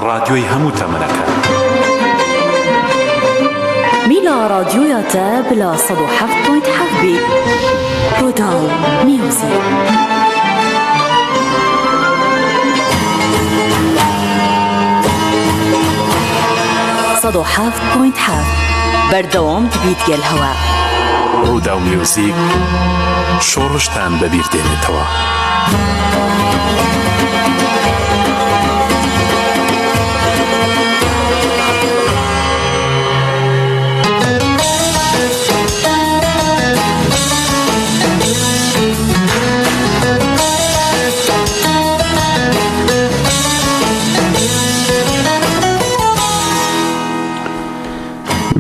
رادیۆی هەموو تەمەنەکە. میلا رادیۆیەتە بلا 107.7 بی روداو میوزیک. صدو 7.7 بەردەوام دەبیت گەل هەوا. ڕوودا و میوزیک شۆڕشتان بەبیر دێنێتەوە.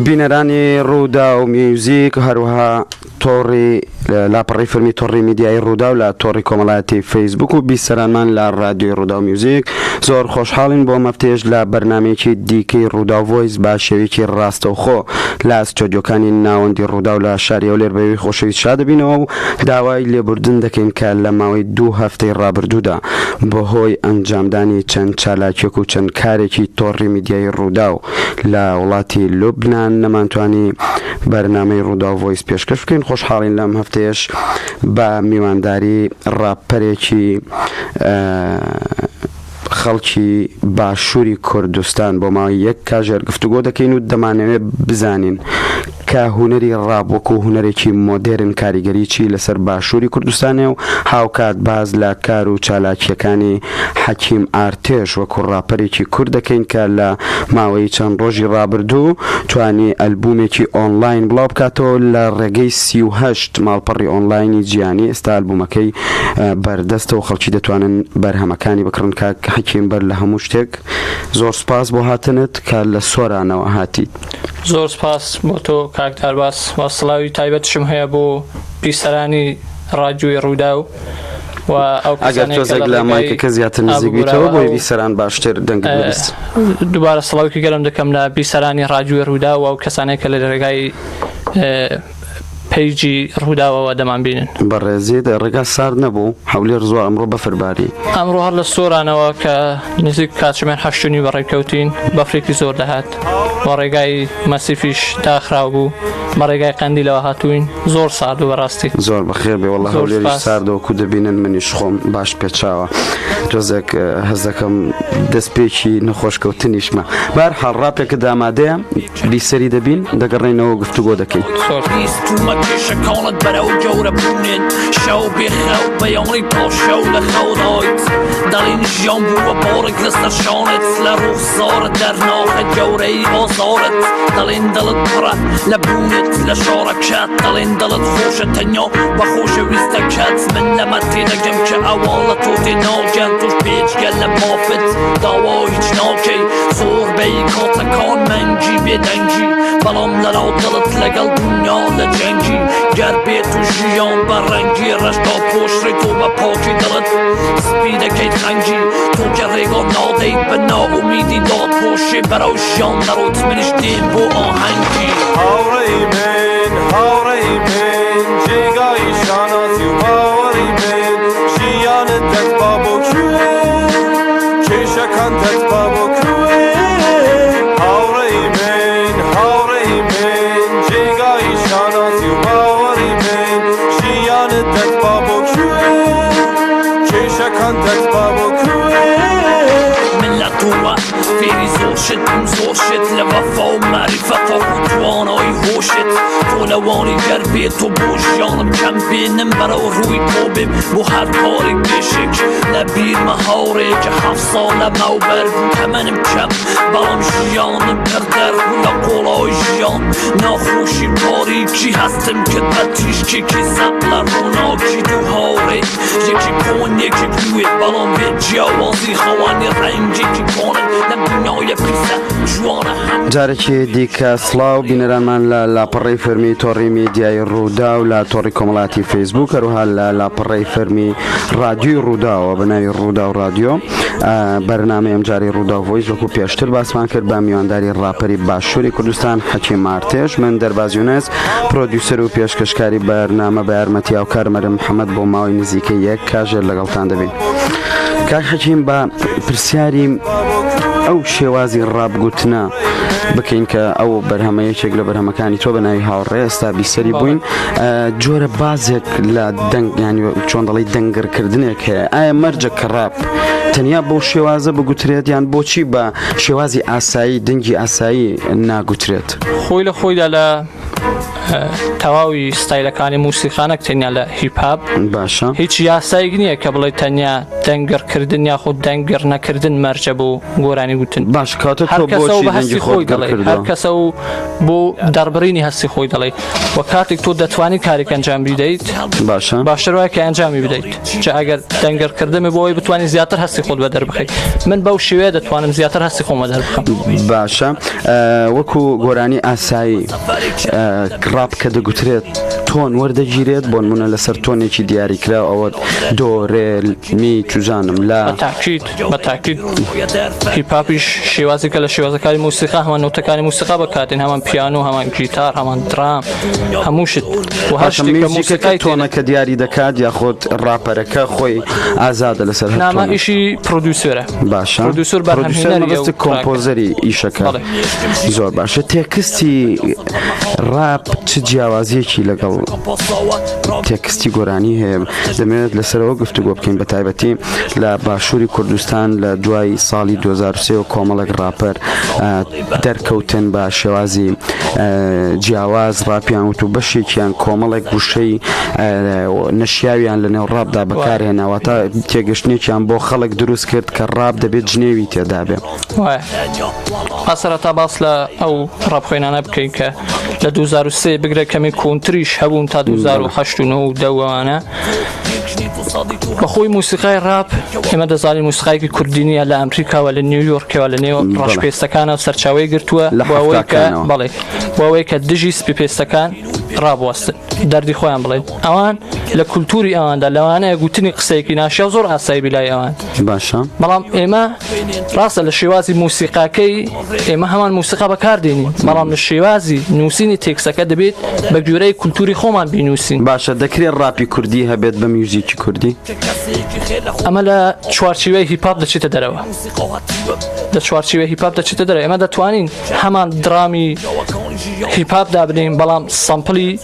بینەرانی ڕوودا و میوزیک هەروەها تۆڕی لاپەڕی فیلمی تۆڕی میدیای ڕوودا و لە تۆڕی کۆمەڵایەتی فەیسبوک و بیسەرانمان لە رادیۆی ڕوودا و میوزیک زۆر خۆشحاڵین بۆ مەفتێش لە بەرنامەیەکی دیکەی ڕوودا ڤۆیس با شێوەیەکی ڕاستەوخۆ لە ستۆدیۆکانی ناوەندی ڕوودا و لە شاری ئەولێر بەوەی خۆشەویست شادەبینەوە و داوای لێبوردن دەکەین کە لە ماوەی 2 هەفتەی ڕابردوودا بەهۆی ئەنجامدانی چەند چالاکیەک و چەند کارێکی تۆڕی میدیای ڕوودا و لە وڵاتی لوبنان نەمانتوانی بەرنامەی ڕوودا ڤۆیس پێشکەش بکەین. خۆشحاڵین لەم هەفتەیەش بە میوانداری ڕاپەرێکی خەڵکی باشووری کوردستان بۆ ماوەی یەک کاژێر گفتوگۆ دەکەین و دەمانەوێت بزانین کە هونەری ڕاب وەکو هونەرێکی مۆدێرن کاریگەری چی لەسەر باشووری کوردستانێ و هاوکات باز لە کار و چالاکیەکانی حەکیم ئارتێش وەکو ڕاپەرێکی کورد دەکەین کە لە ماوەی چەند ڕۆژی ڕابردوو توانی ئەلبومێکی ئۆنلاین بڵاو بکاتەوە لە ڕێگەی 38 ماڵپەڕی ئۆنلاینی جیهانی. ئێستا ئەلبومەکەی بەردەستە و خەڵکی دەتوانن بەرهەمەکانی بکڕن. کاک حەکیم بەر لە هەموو شتێک زۆر سپاس بۆ هاتنت کە لە سۆرانەوە هاتیت. زۆر سپاس بۆ تۆ کاکتار باس وەسڵاوی تایبەتشم هەیە بۆ پیسەرانی ڕادیۆی ڕوودا و ئەگەر تۆزێک لە مایکەکە زیاتر نزیک بیتەوە بۆی بیسەران باشتر دەنگ ببیست. دووبارە سڵاوکی گەلم دەکەم لە بیسەرانی ڕادیۆی ڕوودا و کەسانێک کە لە ڕێگای پیجی ڕووداوەوە دەمان بینن. بەڕێزی ڕێگا سارد نەبوو هەولێر زۆر ئەمڕۆ بەفرباری ئەمڕۆ هەر لە سۆرانەوە کە نزیک کاتژمێر 8 بەڕێکەوتین بەفرێکی زۆر دەهات بە ڕێگای مەسیفیش داخراو بوو بە ڕێگای قەندیلەوە هاتوین زۆر سارد و بەڕاستی زۆر بەخێر بێ وەڵڵا هەولێریش ساردەوەکو دەبینن منیش خۆم باش پێچاوە جۆزێک هەزەکەم دەستپێکی نەخۆشکەوتنیشمە. بەرحاڵ ڕاپێکە ئامادەیە بیسەری دەبین دەگەڕێنەوە گفتوگۆ دەکەین. کێشەکانت بەرەو گەورە بوونێن شەو بێخەو بەیانی پاشەو لە خەودایت دەڵین ژیان بووە بارێک لەسەر شانت لە ڕوخسارت دەرناخە گەورەی ئازارت دەڵێن دڵت پڕە لە بوونت لە شارەکەت دەڵێن دڵت خۆشە تەنیا بە خۆشەویستەکەت من لەمە تێدەگەم کە ئەوان لە تۆ تێناگەن توش پێچگەل لە مافت داوا هیچ ناکەی زۆر بەی کاتەکان مەنگی بێدەنگی بەڵام لەلاو دڵت لەگەڵ دنیا لە جەنگی گەر بێت و ژیان بە ڕەنگی ڕەشتا پۆشڕی تۆ بە پاکی دڵت سپی دەکەیت خەنگی تۆ کە ڕێگا نادەیت بە ناومیدی داد پۆشێ بەرەو ژیان دەڕۆیت منیش دێن بۆ ئاهەنگی هاوڕێی من جێگای شاناسی و باوەڕی من ژیانت دەتبا بۆ کوێ کێشەکان دەتبا بۆ کوێ هاوڕێی من جێگای شاناسی و باوەڕی من ژیانت دەتبا بۆ کوێ کێشەکان دەتبا بۆ کوێ من لە تووە فێری زۆر شت لە وەفا و مەریفەتە و توانایی هۆشت تۆ لەوانی گەر بێت تۆ بۆ ژیانم کەم بێنم بەرەو ڕووی تۆ بێم بۆ هەر کارێک بێشێک لە بیرمە هاوڕێکە 7 ساڵ لەمەوبەر بوو تەمەنم کەم بەڵام ژیانم پردەر بوو لە قۆڵای ژیان ناخۆشی تاریکی هەستم کە بە تیشکێکی سەق لە ڕووناکی دوو هاوڕێ یەکی کۆن یەکی نوێ بەڵام بێت جیاوازی خەوانی ڕەنگێکی کۆنن لە دنیای پیسە جوانە هەم جارێکی دیکە سڵاو بینەرانمان لە لاپەڕەی فەرمی تۆڕی میدیای ڕوودا و لە تۆڕی کۆمەڵاتی فەیسبوک هەروها لە لاپەڕەی فەرمی رادیۆی ڕووداوە بەناوی ڕوودا و رادیۆ بەرنامەی ئەمجاری ڕوودا ڤۆیس وەکو پێشتر باسمان کرد بە میوانداری ڕاپەری باشووری کوردستان حەکیم ئارتێش من دەرباز یونس پرۆدیوسەر و پێشکەشکاری بەرنامە بە یارمەتی هاوکارمەرم محەممەد بۆ ماوەی نزیکەی یەک کاژێر لەگەڵتان دەبین. کاک حەکیم بە پرسیاری ئەو شێوازی ڕابگوتنە بکەین کە ئەو بەرهەمەیەکێک لە بەرهەمەکانی تۆ بەناوی هاوڕێ ئێستا بیسەری بووین جۆرە بازێک لە دەنگ ینی چۆن دەڵی دەنگرکردنێک هەیە ئایا مەرجە کە ڕاپ تەنیا بۆ شێوازە بگوترێت یان بۆچی بە شێوازی ئاسایی دەنگی ئاسایی ناگوترێت خۆی لە خۆیدا لە تەواوی ستایلەکانی موسیقانە تەنیا لە هیپاب باشە هیچ یاساییک نییە کە بڵێ تەنیا دەنگرکردن یاخود دەنگر نەکردن مەرجە بۆ گۆرانی گوتن باش کاتە تۆ هەر کەسە بۆچی بە هەستی دەنگی خۆی خۆت دەڵێ هەر کەسە و بۆ دەربڕینی هەستی خۆی دەڵێ و کاتێک تۆ دەتوانی کارێک ئەنجام بدەیت باشە باشتر وایە کە ئەنجامی بدەیت جا ئەگەر دەنگرکردنمە بۆ ئەوی بتوانانی زیاتر هەستی خۆت بە دەربخەیت من بەو شێوەیە دەتوانم زیاتر هەستی خۆم بە دەربخەم باشە وەکو گۆرانی ئاسایی ڕاپ کە دەگوترێت تۆن وەردەگیرێت بۆ نمونە لەسەر تۆنێکی دیاریکرا ئەوە دۆ ڕێ می چوزانم لا بە تاکید هیپاپیش شێوازێکە لە شێوازەکانی موسیقا هەمان نوتەکانی موسیقا بەکاتێن هەمان پیانۆ هەمان گیتار هەمان درام هەمووشت و هەر شتێک کە موسیقای تۆنەکە دیاری دەکات یاخۆت ڕاپەرەکە خۆی ئازادە لەسەر نامە ئیشی پرۆدیوسەرە باشە پرۆدیوسەر بەرهەمهێنەری کۆمپۆزەری ئیشەکە زۆر باشە تێکستی ڕاپ چ جیاوازیەکی لەگەڵ تێکستی گۆرانی هەیە دەمێت لەسەرەوە گفتوگۆ بکەین بە تایبەتی لە باشووری کوردستان لە دوای ساڵی 2023 و کۆمەڵێک ڕاپەر دەرکەوتن بە شێوازی جیاواز ڕاپیان وت و بەشێکیان کۆمەڵێک گوشەی نەشیاویان لە نێو ڕابدا بەکارهێناوەتە تێگەشتێکیان بۆ خەڵک دروست کرد کە ڕاب دەبێت جنێوی تێدا بێ ئاسەرەتا باس لە ئەو ڕابخوێنانە بکەین کە لە 2023 بگرە کەمی کۆنتریش هەبوون تا 2008 و دەوانە بەخۆی موسیقای ڕاپ ئێمە دەزانین موسیقایکی کوردینیە لە ئەمریکاوە لە نیویۆرکەوە لە نێو ڕەشپێستەکانە سەرچاوی گرتووە بەڵێ بۆەوەی کە دژی سپیپێستەکان ڕابوەستن دەردی خۆیان بڵێن ئەوان لە کولتوری ئەواندا لەوانەیە گوتنی قسەیەکی ناشیا زۆر ئاسایی بلای ئەوان باشە بەڵام ئێمە ڕاستە لە شێوازی موسیقاکەی ئێمە هەمان موسیقا بەکاردێنین بەڵام لە شێوازی نووسینی تێکسەکە دەبێت بە گوێرەی کولتوری خۆمان بینووسین باشە دەکرێت ڕاپی کوردی هەبێت بە میوزیکی کوردی ئەمە لە چوارچێوەی هیپاپ دەچێتە دەرەوە لە چوارچێوەی هیپاپ دەچێتە دەرەوە ئێمە دەتوانین هەمان درامی هیپاپ دابنین بەڵام سامپلی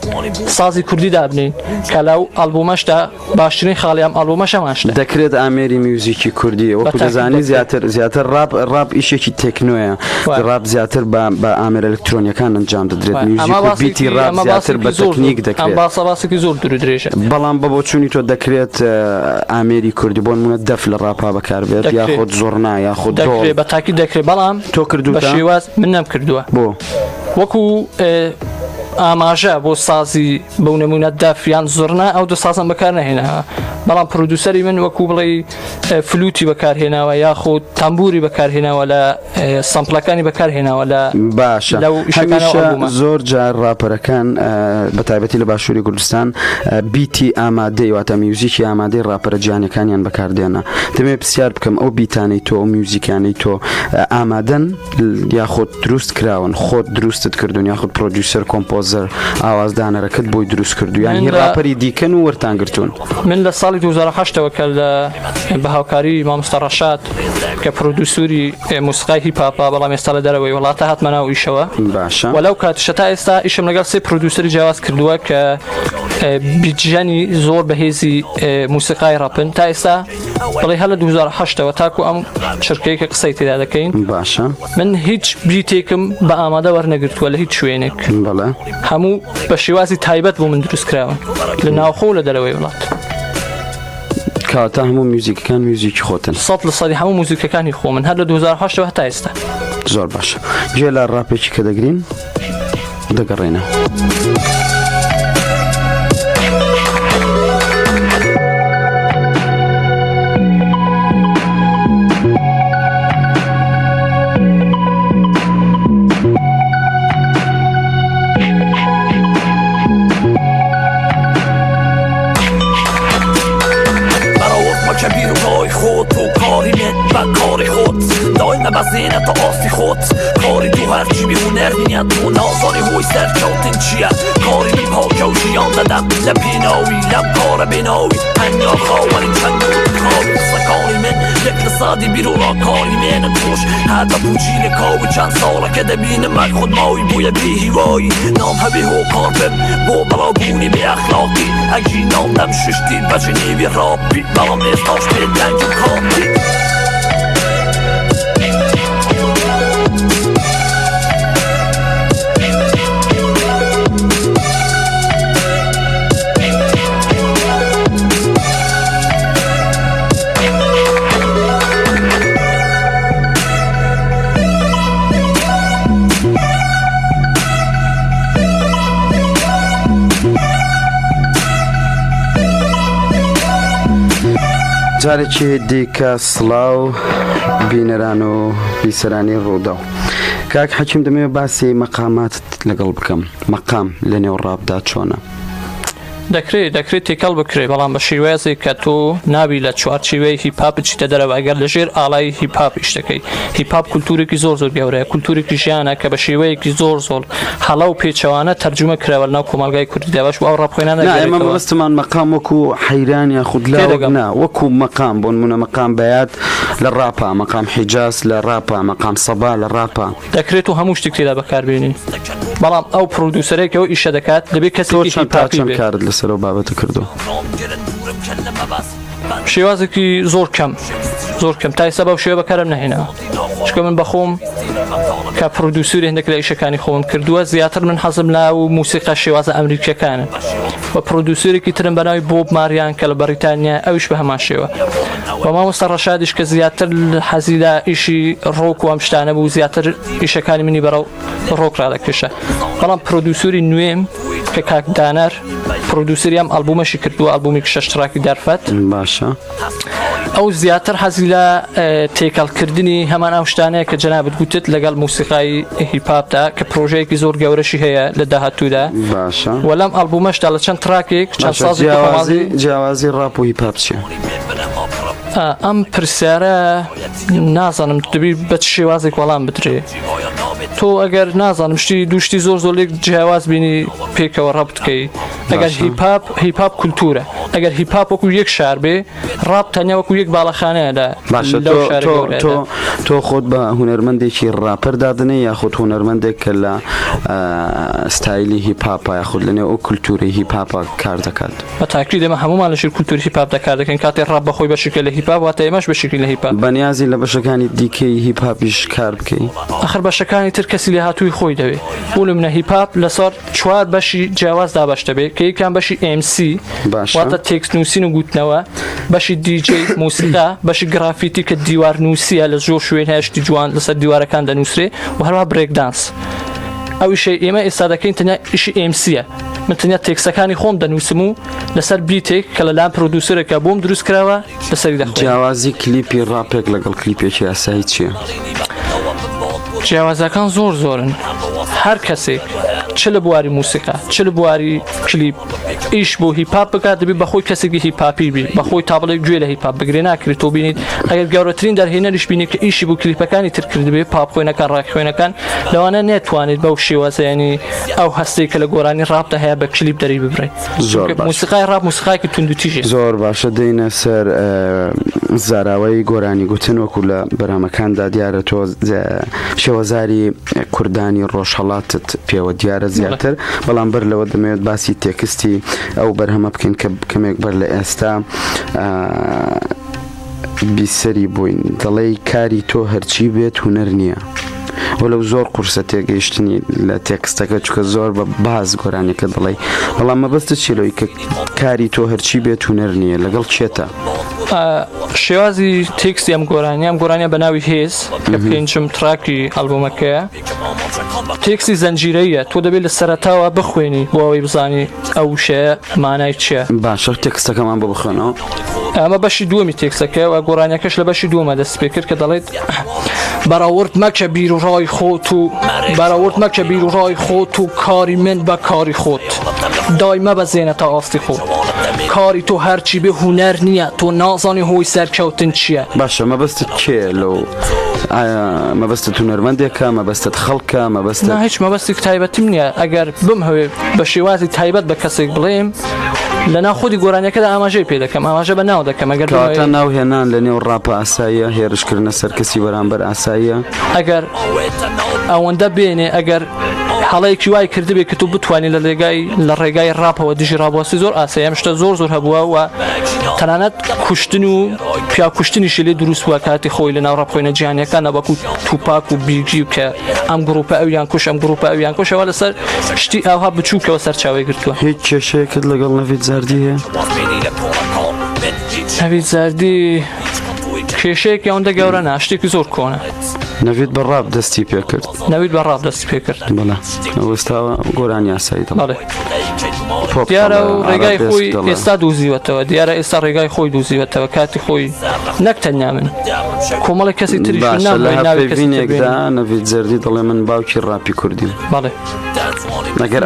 سازی کوردی دابنین کە لەو ئەلبومەشدا باشترین خاڵیان ئەلبومەش ئەماشتە دەکرێت ئامێری میوزیکی کوردی وەکو دەزانی زیاتر ڕاپ ئیشێکی تێکنۆیە ڕاپ زیاتر بە ئامێر ئەلکترۆنیەکان ئەنجام دەدرێت میوزیک و بیتی ڕاپ زیاتر بە تەکنیک دەکرێت باسەباسێکی زۆر دوور درێژە بەڵام بە بۆچوونی تۆ دەکرێت ئامێری کوردی بۆ نمونە دەف لە ڕاپا بەکاربێت یاخۆت زۆرنا یاخۆت دەکرێت بە تاکی دەکرێت بەڵام تۆ کردووە بە شێواز من نەمکردووە بۆ وەکو ئاماژە بۆ سازی بەو نمونە دەفیان زۆرنا ئەو دو سازم بەکار نەهێناوە بەڵام پرۆدیوسەری من وەکو بڵێ فلوتی بەکارهێناوە یاخۆ تەمبوری بەکارهێناوە لە سامپلەکانی بەکارهێناوە لە باشە هەمیشە زۆر جار ڕاپەرەکان بە تایبەتی لە باشووری کوردستان بیتی ئامادەی واتە میوزیکی ئامادەی ڕاپەرە جیهانیەکانیان بەکاردێنە دەمێت پرسیار بکەم ئەو بیتانەی تۆ ئەو میوزیکانەی تۆ ئامادەن یاخۆت دروست کراون خۆت دروستت کردوون یاخود پرۆدیوسەر کۆمپۆزەر ئاوازدانەرەکەت بۆی دروست کردو یان ڕاپەری دیکەن و وەرتانگرتوون من لە ساڵی 2008ەوە کە بە هاوکاری مامۆستا ڕەشاد کە پرۆدیوسەری موسیقای هیپاپا بەڵام ئێستا لە دەرەوەی وڵاتە هاتمە ناو ئیشەوە باشە وەلەو کاتیشە تا ئێستا ئیشم لەگەڵ سێ پرۆدیوسەری جیاواز کردووە کە بیتژانی زۆر بەهێزی موسیقای ڕاپن تا ئێستا بڵێ هەر لە 2008ەوە تاکو ئەم چرکەیە کە قسەی تێدا دەکەین باشە من هیچ بیتێکم بە ئامادە وەرنەگرتووە لە هیچ شوێنێک بەڵێ هەموو بە شێوازی تایبەت بۆ من دروست کراون لە ناوخۆ لە دەرەوەی وڵات کاتە هەموو میوزیکەکان میوزیکی خۆتن 100% هەموو موزیکەکانی خۆ من هەر لە 2008ەوە هەتا ئێستا زۆر باشە گوێ لە ڕاپێکی کە دەگرین دەگەڕێنە بزینه تا آسی خود کاری تو هرچی میمونه نمیاد تو نازانی هوی سر چوتین چیه کاری میپاکه و جیان دادم لپیناوی لب کار بیناوی هنیا خواهی چند خاوی سکانی من اقتصادی بیرون آکاری من توش حتی پوچین کاوی چند ساله که دبین من خود ماوی بوی بی هیوایی نام هبی هو کاربم بو بلاگونی بی اخلاقی اگی نام دم ششتی بچه نیوی رابی بلا میستاش بی دنج و کاپی جارێکی دیکە سڵاو بینەران و بیسەرانی ڕوودا و کاک حەکیم دەمەوێت باسی مەقاماتت لەگەڵ بکەم مەقام لە نێو ڕابدا چۆنە دەکرێت تێکەڵ بکرێ بەڵام بە شێوازێک کە تۆ نابی لە چوارچێوەی هیپاپ بچیتە دەرەوە ئەگەر لەژێر ئاڵای هیپاپ شتەکەی هیپاپ کولتورێکی زۆر گەورەیە کولتورێکی ژیانە کە بە شێوەیەکی زۆر هەڵە و پێچەوانە تەرجمە کراوە ناو کۆمەلگای کوردی داواش و ئەو ڕاپخوێنانە ئێمە بەستمان مەقام وەکو حەیران یاخود لا وەکو مەقام بۆ نمونە مەقام بەیاد لە ڕاپە مەقام حیجاز لە ڕاپە مەقام سەبا لە ڕاپە دەکرێت و هەموو شتێک تێدا بەکاربێنی بەڵام ئەو پرۆدیوسەرێکەوە ئیشە دەکات دەبێت کەسێکی هیپاپی بێت کارت لەسەرەوە بابەتە کردو شێوازێکی زۆر کەم تا ئێستا بەو شێوە بەکارم نەهێناوە چکە من بەخۆم کە پرۆدیوسەری هەندێک لە ئیشەکانی خۆم کردووە زیاتر من حەزم لا و موسیقا شێوازە ئەمریکیەکانە بە پرۆدیوسەرێکی ترم بەناوی بۆب ماریان کە لە بەریتانیا ئەویش بە هەمان شێوە بە مامۆستا ڕەشادیش کە زیاتر حەزی لە ئیشی ڕۆک و ئەم شتانە بوو زیاتر ئیشەکانی منی بەرەو ڕۆک ڕادەکێشە بەڵام پرۆدیوسەری نوێم کە کاک دانەر پرۆدیوسەری ئەم ئەلبومەشی کردووە ئەلبومی شەشتراکی دەرفەت باشە ئەو زیاتر حەزی لە تێکەڵکردنی هەمان ئەو شتانەیە کە جەنابەت گوتت لەگەڵ موسیقای هیپاپدا کە پرۆژەیەکی زۆر گەورەشی هەیە لە داهاتوودا باشە وەلام ئەلبومەشدا لە چەند تراکێک چەند سازی جیاوازی ڕاپ و هیپاپ چییە؟ ئەم پرسیارە نازانم دەبی بە چ شێوازێک وەڵام بدرێ تۆ ئەگەر نازانم شتی دوشتی زۆر لێک جیاواز بینی پێکەوە ڕەب بکەی ئەگەر هیپاپ کولتورە ئەگەر هیپاپ وەکو یەک شار بێ ڕاب تەنیا وەکو یەک باڵەخانەیە باشە تۆ خۆت بە هونەرمەندێکی ڕاپەر دادنێ یاخود هونەرمەندێک کە لە ستایلی هیپاپە یاخود لەنێو ئەو کولتوری هیپاپە کار دەکات بە تاکید ئێمە هەمومان لەژێر کولتوری هیپاپ دەکار دەکەین کاتێ ڕاب بەخۆی بەشێکە لە هیپاپ واتە ئێمەش بەشێکی لە هیپاپ بەنیازی لە بەشەکانی دیکەی هیپاپیش کار بکەی ئەخر بەشەکانی تر کەسی لێ هاتووی خۆی دەوێت بوو لە منە هیپاپ لەسەر چوار بەشی جیاوازدا بەش دەبێت کە یەکیان بەشی MC واتە تێکست نووسین و گوتنەوە بەشی DJ موسیقا بەشی گرافیتی کە دیوار نووسیە لە زۆر شوێن هەیەشتی جوان لەسەر دیوارەکان دەنووسرێ و هەروە برێک دانس ئەو ئیشەی ئێمە ئێستا دەکەین تەنیا ئیشی MCە من تەنیا تێکسەکانی خۆم دەنووسم و لەسەر بیتێک کە لەلام پرۆدیوسەرێکە بۆم دروست کراوە لەسەری دەخوێنم جیاوازی کلیپی ڕاپێک لەگەڵ کلیپێکی ئاسایی چییە؟ جیاوازەکان زۆرن هەر کەسێک چ لە بواری موسیقا چ لە بواری کلیپ ئیش بۆ هیپاپ بکات دەبێت بەخۆی کەسێکی هیپاپی بی بەخۆی تابڵێک گوێ لە هیپاپ بگرێ ناکرێت تۆ بینیت ئەگەر گەورەترین دەرهێنەریش بینی کە ئیشی بۆ کلیپەکانی تر کردبێ پاپ خوێنەکان ڕاکخوێنەکان لەوانە نێتوانێت بەو شێوازە ینی ئەو هەستەی کە لە گۆرانی ڕابتە هەیە بە کلیپ دەری ببڕێت موسیقای ڕاب موسیقایکی توندوتیژێ زۆر باشە دێنە سەر زاراوەی گۆرانی گوتن وەکو لە بەرامەکاندا دیارە تۆ شێوەزاری کوردانی ڕۆژهەڵاتت پێوە دیارە زیاتر بەڵام بەر لەوە دەمەوێت باسی تێکستی ئەو بەرهەمە بکەین کە کەمێک بەر لە ئێستا بیسەری بووین دەڵێی کاری تۆ هەرچی بێت هونەر نییە وەلو زۆر قورسە تێگەیشتنی لە تێکستەکە چکە زۆر بە باز گۆرانێکە دەڵێ بەڵام مەبەستە چیلۆی کە کاری تۆ هەرچی بێت هونەر نییە لەگەڵ چێتە شێوازی تێکستی ئەم گۆرانیە بە ناوی هێز کە پێنجم تراکی ئەلبومەکەیە تێکستی زەنجیرەیە تۆ دەبێت لە سەرەتاوە بخوێنی بۆ ئەوەی بزانی ئەو شەیە مانای چییە باشە تێکستەکەمان بۆ بخوێنەوە ئەمە بەشی دووەمی تێکسەکە و گۆرانیەکەش لە بەشی دووەمە دەست پێ کرد کە دەڵێت بەراورد مەکە بیر و ڕای خۆت و بەراورد مەکە بیر و ڕای خۆت و کاری من بە کاری خۆت دایمە بەزێنە تا ئاستی خۆت کاری تۆ هەرچی بێ هونەر نییە تۆ نازانی هۆی سەرکەوتن چییە باشە مەبەستت کێ لەو مەبەستت هونەرمەندێکە مەبەستت خەڵکە مەبەستە هیچ مەبەستێک تایبەتیم نییە ئەگەر بمهەوێ بە شێوازی تایبەت بە کەسێک بڵێم لەناو خودی گۆرانیەکەدا ئاماژەی پێ دەکەم ئاماژە بە ناو دەکەم ئەگەر کەواتە ناوهێنان لە نێو ڕاپە ئاساییە هێرشکردنە سەر کەسی بەرامبەر ئاساییە ئەگەر ئەوەندە بێنێ ئەگەر حاڵەیەکی وای کردبێ کە تو بتوانانی لە ڕێگای ڕاپەوە دژی ڕابواسی زۆر ئاسایی ئەم شتە زۆر هەبووە و تەنانەت کوشتن و پیا کوشتنیشی لێ دروست بووە کاتی خۆی لە ناو ڕاپخۆینە جیهانیەکانە وەکو توپاک و بیرجی کە ئەم گروپە ئەویان کوش ئەم گروپە ئەویان کوشەوە لەسەر شتی ئاها بچووکەوە سەرچاوی گرتووە. هیچ کێشەیەکت لەگەڵ نەڤید زاردی هەیە؟ نەڤید زاردی کێشەیەکی ئەوەندە گەورە نا شتێکی زۆر کۆنە. نەڤید بە ڕاپ دەستی پێ کرد. نەڤید بە ڕاپ دەستی پێ کرد. بەڵێ ئێستا گۆرانی ئاسایی بەڵێ دیارە و ڕێگای خۆی ئێستا دووزیوەتەوە دیارە ئێستا ڕێگای خۆی دووزیوەتەوە کاتی خۆی نەک تەنیا من کۆمەڵی کەسی تریش ناوێنێکدا نەڤید زاردی دەڵێ من باوکی ڕاپی کوردیم. بەڵێ ئەگەر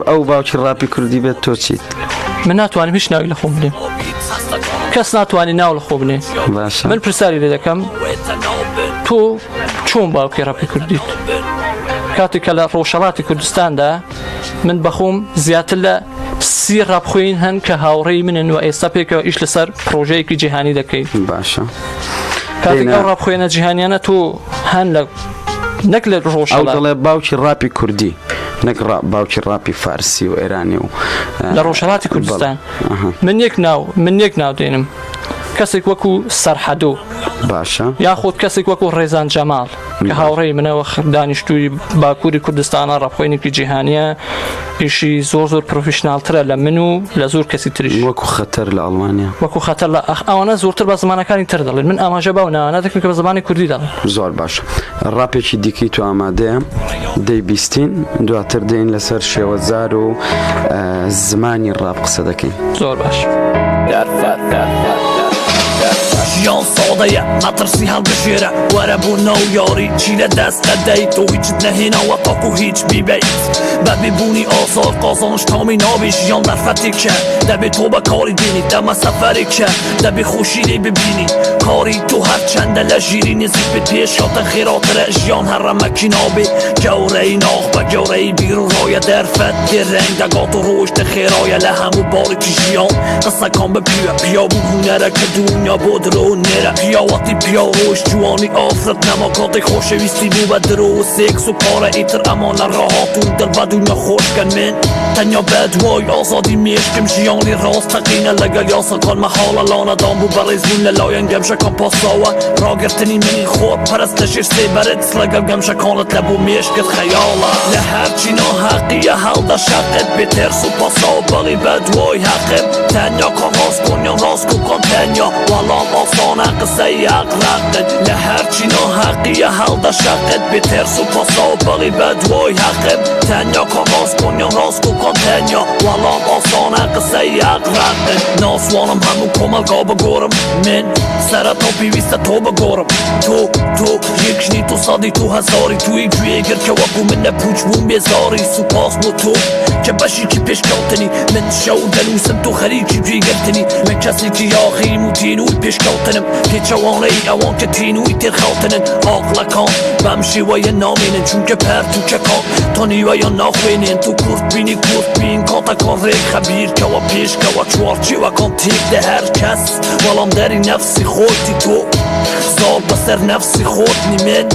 ئەو باوکی ڕاپی کوردی بێت تۆ چیت؟ من ناتوانم هیچ ناوی لە خۆم بنێم کەس ناتوانانی ناو لە خۆ بنێ. من پرسیاری لێ دەکەم تۆ چۆن باوکی ڕاپی کوردیت؟ کاتێک کە لە ڕۆژهەڵاتی کوردستاندا من بەخۆم زیاتر لە 30 ڕاپخۆین هەن کە هاوڕێی منن و ئێستا پێکەوە ئیش لەسەر پرۆژەیەکی جیهانی دەکەیت. باشە کاتێک ئەو ڕاپخۆینە جیهانیانە تۆ هەن لە نەک لە ڕۆژهەڵات دەڵێ باوکی ڕاپی کوردی نەک باوکی ڕاپی فارسی و ئێرانی و لە ڕۆژهەڵاتی کوردستان من یەک ناو دێنم کەسێک وەکو سەرحەدۆ باشە یاخۆت کەسێک وەکو ڕێزان جەماڵ کە هاوڕێی منەوە دانیشتووی باکووری کوردستانە ڕاپخۆینێکی جیهانیە ئیشی زۆر پرۆفیشناڵترە لە من و لە زۆر کەسی تریش وەکو خەتەر لە ئەڵمانیا وەکو خەتەر لە ئەوانە زۆرتر بە زمانەکانی تر دەڵێن من ئاماژە باو ناوانە دەکەم کە بە زمانی کوردی دەڵێن. زۆر باشە ڕاپێکی دیکەی تو ئامادەیە دەیبیستین دواتر دێن لەسەر شێوەزار و زمانی ڕاپ قسە دەکەین. زۆر باش ژیان سادەیە مەترسی هەڵبژێرە وەرە بۆ ناو یاری چی لە دەست ئەدەیت تۆ هیچت نەهێناوە تاکو هیچ بیبیت بەبێبوونی ئازار قازانش تامی نابێ ژیان دەرفەتێکە دەبێت تۆ بە کاری بینی دەمە سەفەرێکە دەبێ خۆشی لێ ببینی کاری تۆ هەرچەندە لە ژیری نزیک بێت پێشاتە خێراترە ژیان هەرەمەکی نابێ گەورەی ناخ بە گەورەی بیر و ڕایە دەرفەت دێڕنگ دەگات و ڕۆژتە خێرایە لە هەموو باڵێکی ژیان قسەکان بپیوە پیابوو هونەرەکە دنیا بۆ درۆ نێرە پیاوەتی پیا ڕۆژ جوانی ئافرەت نەما کاتێک خۆشەویستی بوو بە درۆ و سێکس و پارە ئیتر ئەمان لە ڕاهاتوو دڵ بە دنیا خۆشکەن من تەنیا بەدوای ئازادی مێشکم ژیانی ڕاست تەقینە لەگەڵ یاسەکان مەحاڵە لانەدان بوو بەڕێزبوون لە لایەن گەمشەکان پاساوە ڕاگرتنی منی خۆت پەرستەشیر سێبەرت لەگەڵ گەمشەکانت لە بوو مێشکت خەیاڵە لە هەرچی ناحەقیە هەڵدە شەقت بێ تێرس و پاساو بەڵی بەدوای حەقم تەنیا کان ڕاست کۆنیان ڕاست کوکان تەنیا وەڵام ئاسانە قسەی ئەقرەقت لە هەرچی ناحەقیە هەڵدە شەقت بێ تێرس و پاساو بەڵی بەدوای حەقم تەنیا کان ڕاست کۆنیان ڕاست کوکان تەنیا وەڵام ئاسانە قسەی ئەقرەقت ناسوانم هەموو کۆمەلگا بگۆڕم من سەرەتا پێویستە تۆ بگۆڕم تۆ یەکژنی تۆ سەدی تۆ هەزاری توی گوێگر کە وەکو من لە پوچ بووم بێزاری سوپاس بۆ تۆ کە بەشێکی پێشکەوتنی من شەو دەنووسم تۆ خەریکی گوێگرتنی من کەسێکی یاخیم و تینووی پێشکەوتنم پێچەوانەی ئەوان کە تینووی تێرخەوتنن ئاقلەکان بەم شێوەیە نامێنن چونکە پەرتووکەکان تۆ نیوەیان ناخوێنێن تو کورت بینی کورت بین کاتەکان ڕێک خەبیرکەوە پێشکەوە چوارچێوەکان تێک دە هەر کەس وەڵام دەری نەفسی خۆتی تۆ زار بەسەر نەفسی خۆتنی من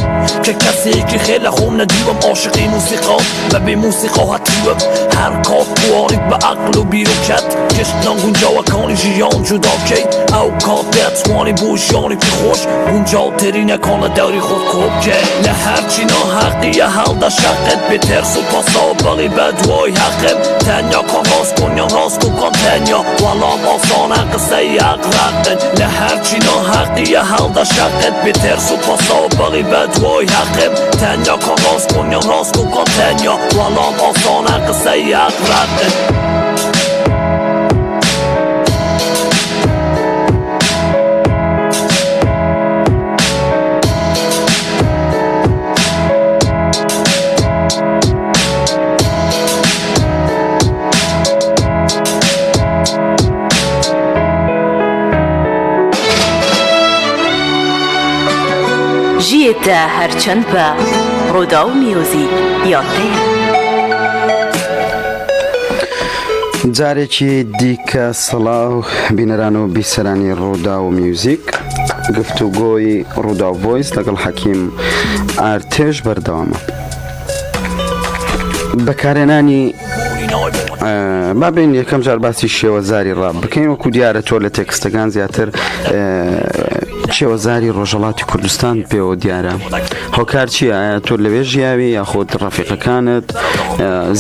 کە کەسێکی خێر لە خۆم نەدیوەم عاشقی موسیقا بەبێ موسیقا هەتیوەم هەر کات توانیت بە عەقل و بیرۆکەت گەشتان گونجاوەکانی ژیان جوداکەی ئەو کات دەتوانی بۆ ژیانێکی خۆش گونجاوترینەکان لە دەوری خۆت کۆبکەی لە هەرچی ناحەقیە هەڵدە شەقت بێ تێرس و پاساو بەڵی بەدوای حەقم تەنیا کان ڕاست کۆنیان ڕاست کوکان تەنیا وەڵام ئاسانە قسەی ئەقرەقت لە هەرچی ناحەقیە هەڵدە شەقت بێ تێرس و پاساو بەڵی بەدوای حەقم تەنیا کان ڕاست کۆنیان ڕاست کوکان تەنیا وەڵام ئاسانە قسەی ئەقرەقت ژیێتە هەرچەند بە ڕۆدا و میوزیک یاڕێ جارێکی دیکە سەڵاو بینەران و بیسەرانی ڕوودا و میوزیک گفتوگۆی ڕوودا و ڤۆیس لەگەڵ حەکیم ئارتێژ بەردەوامە. بەکارهێنانی بابین یەکەم جار باسی شێوەزاری ڕاب بکەین وەکو دیارە تۆ لە تێکستەکان زیاتر شێوەزاری ڕۆژهەڵاتی کوردستان پێوە دیارە. هۆکار چیە؟ ئایا تۆ لەوێ ژیاوی یاخۆت ڕەفیقەکانت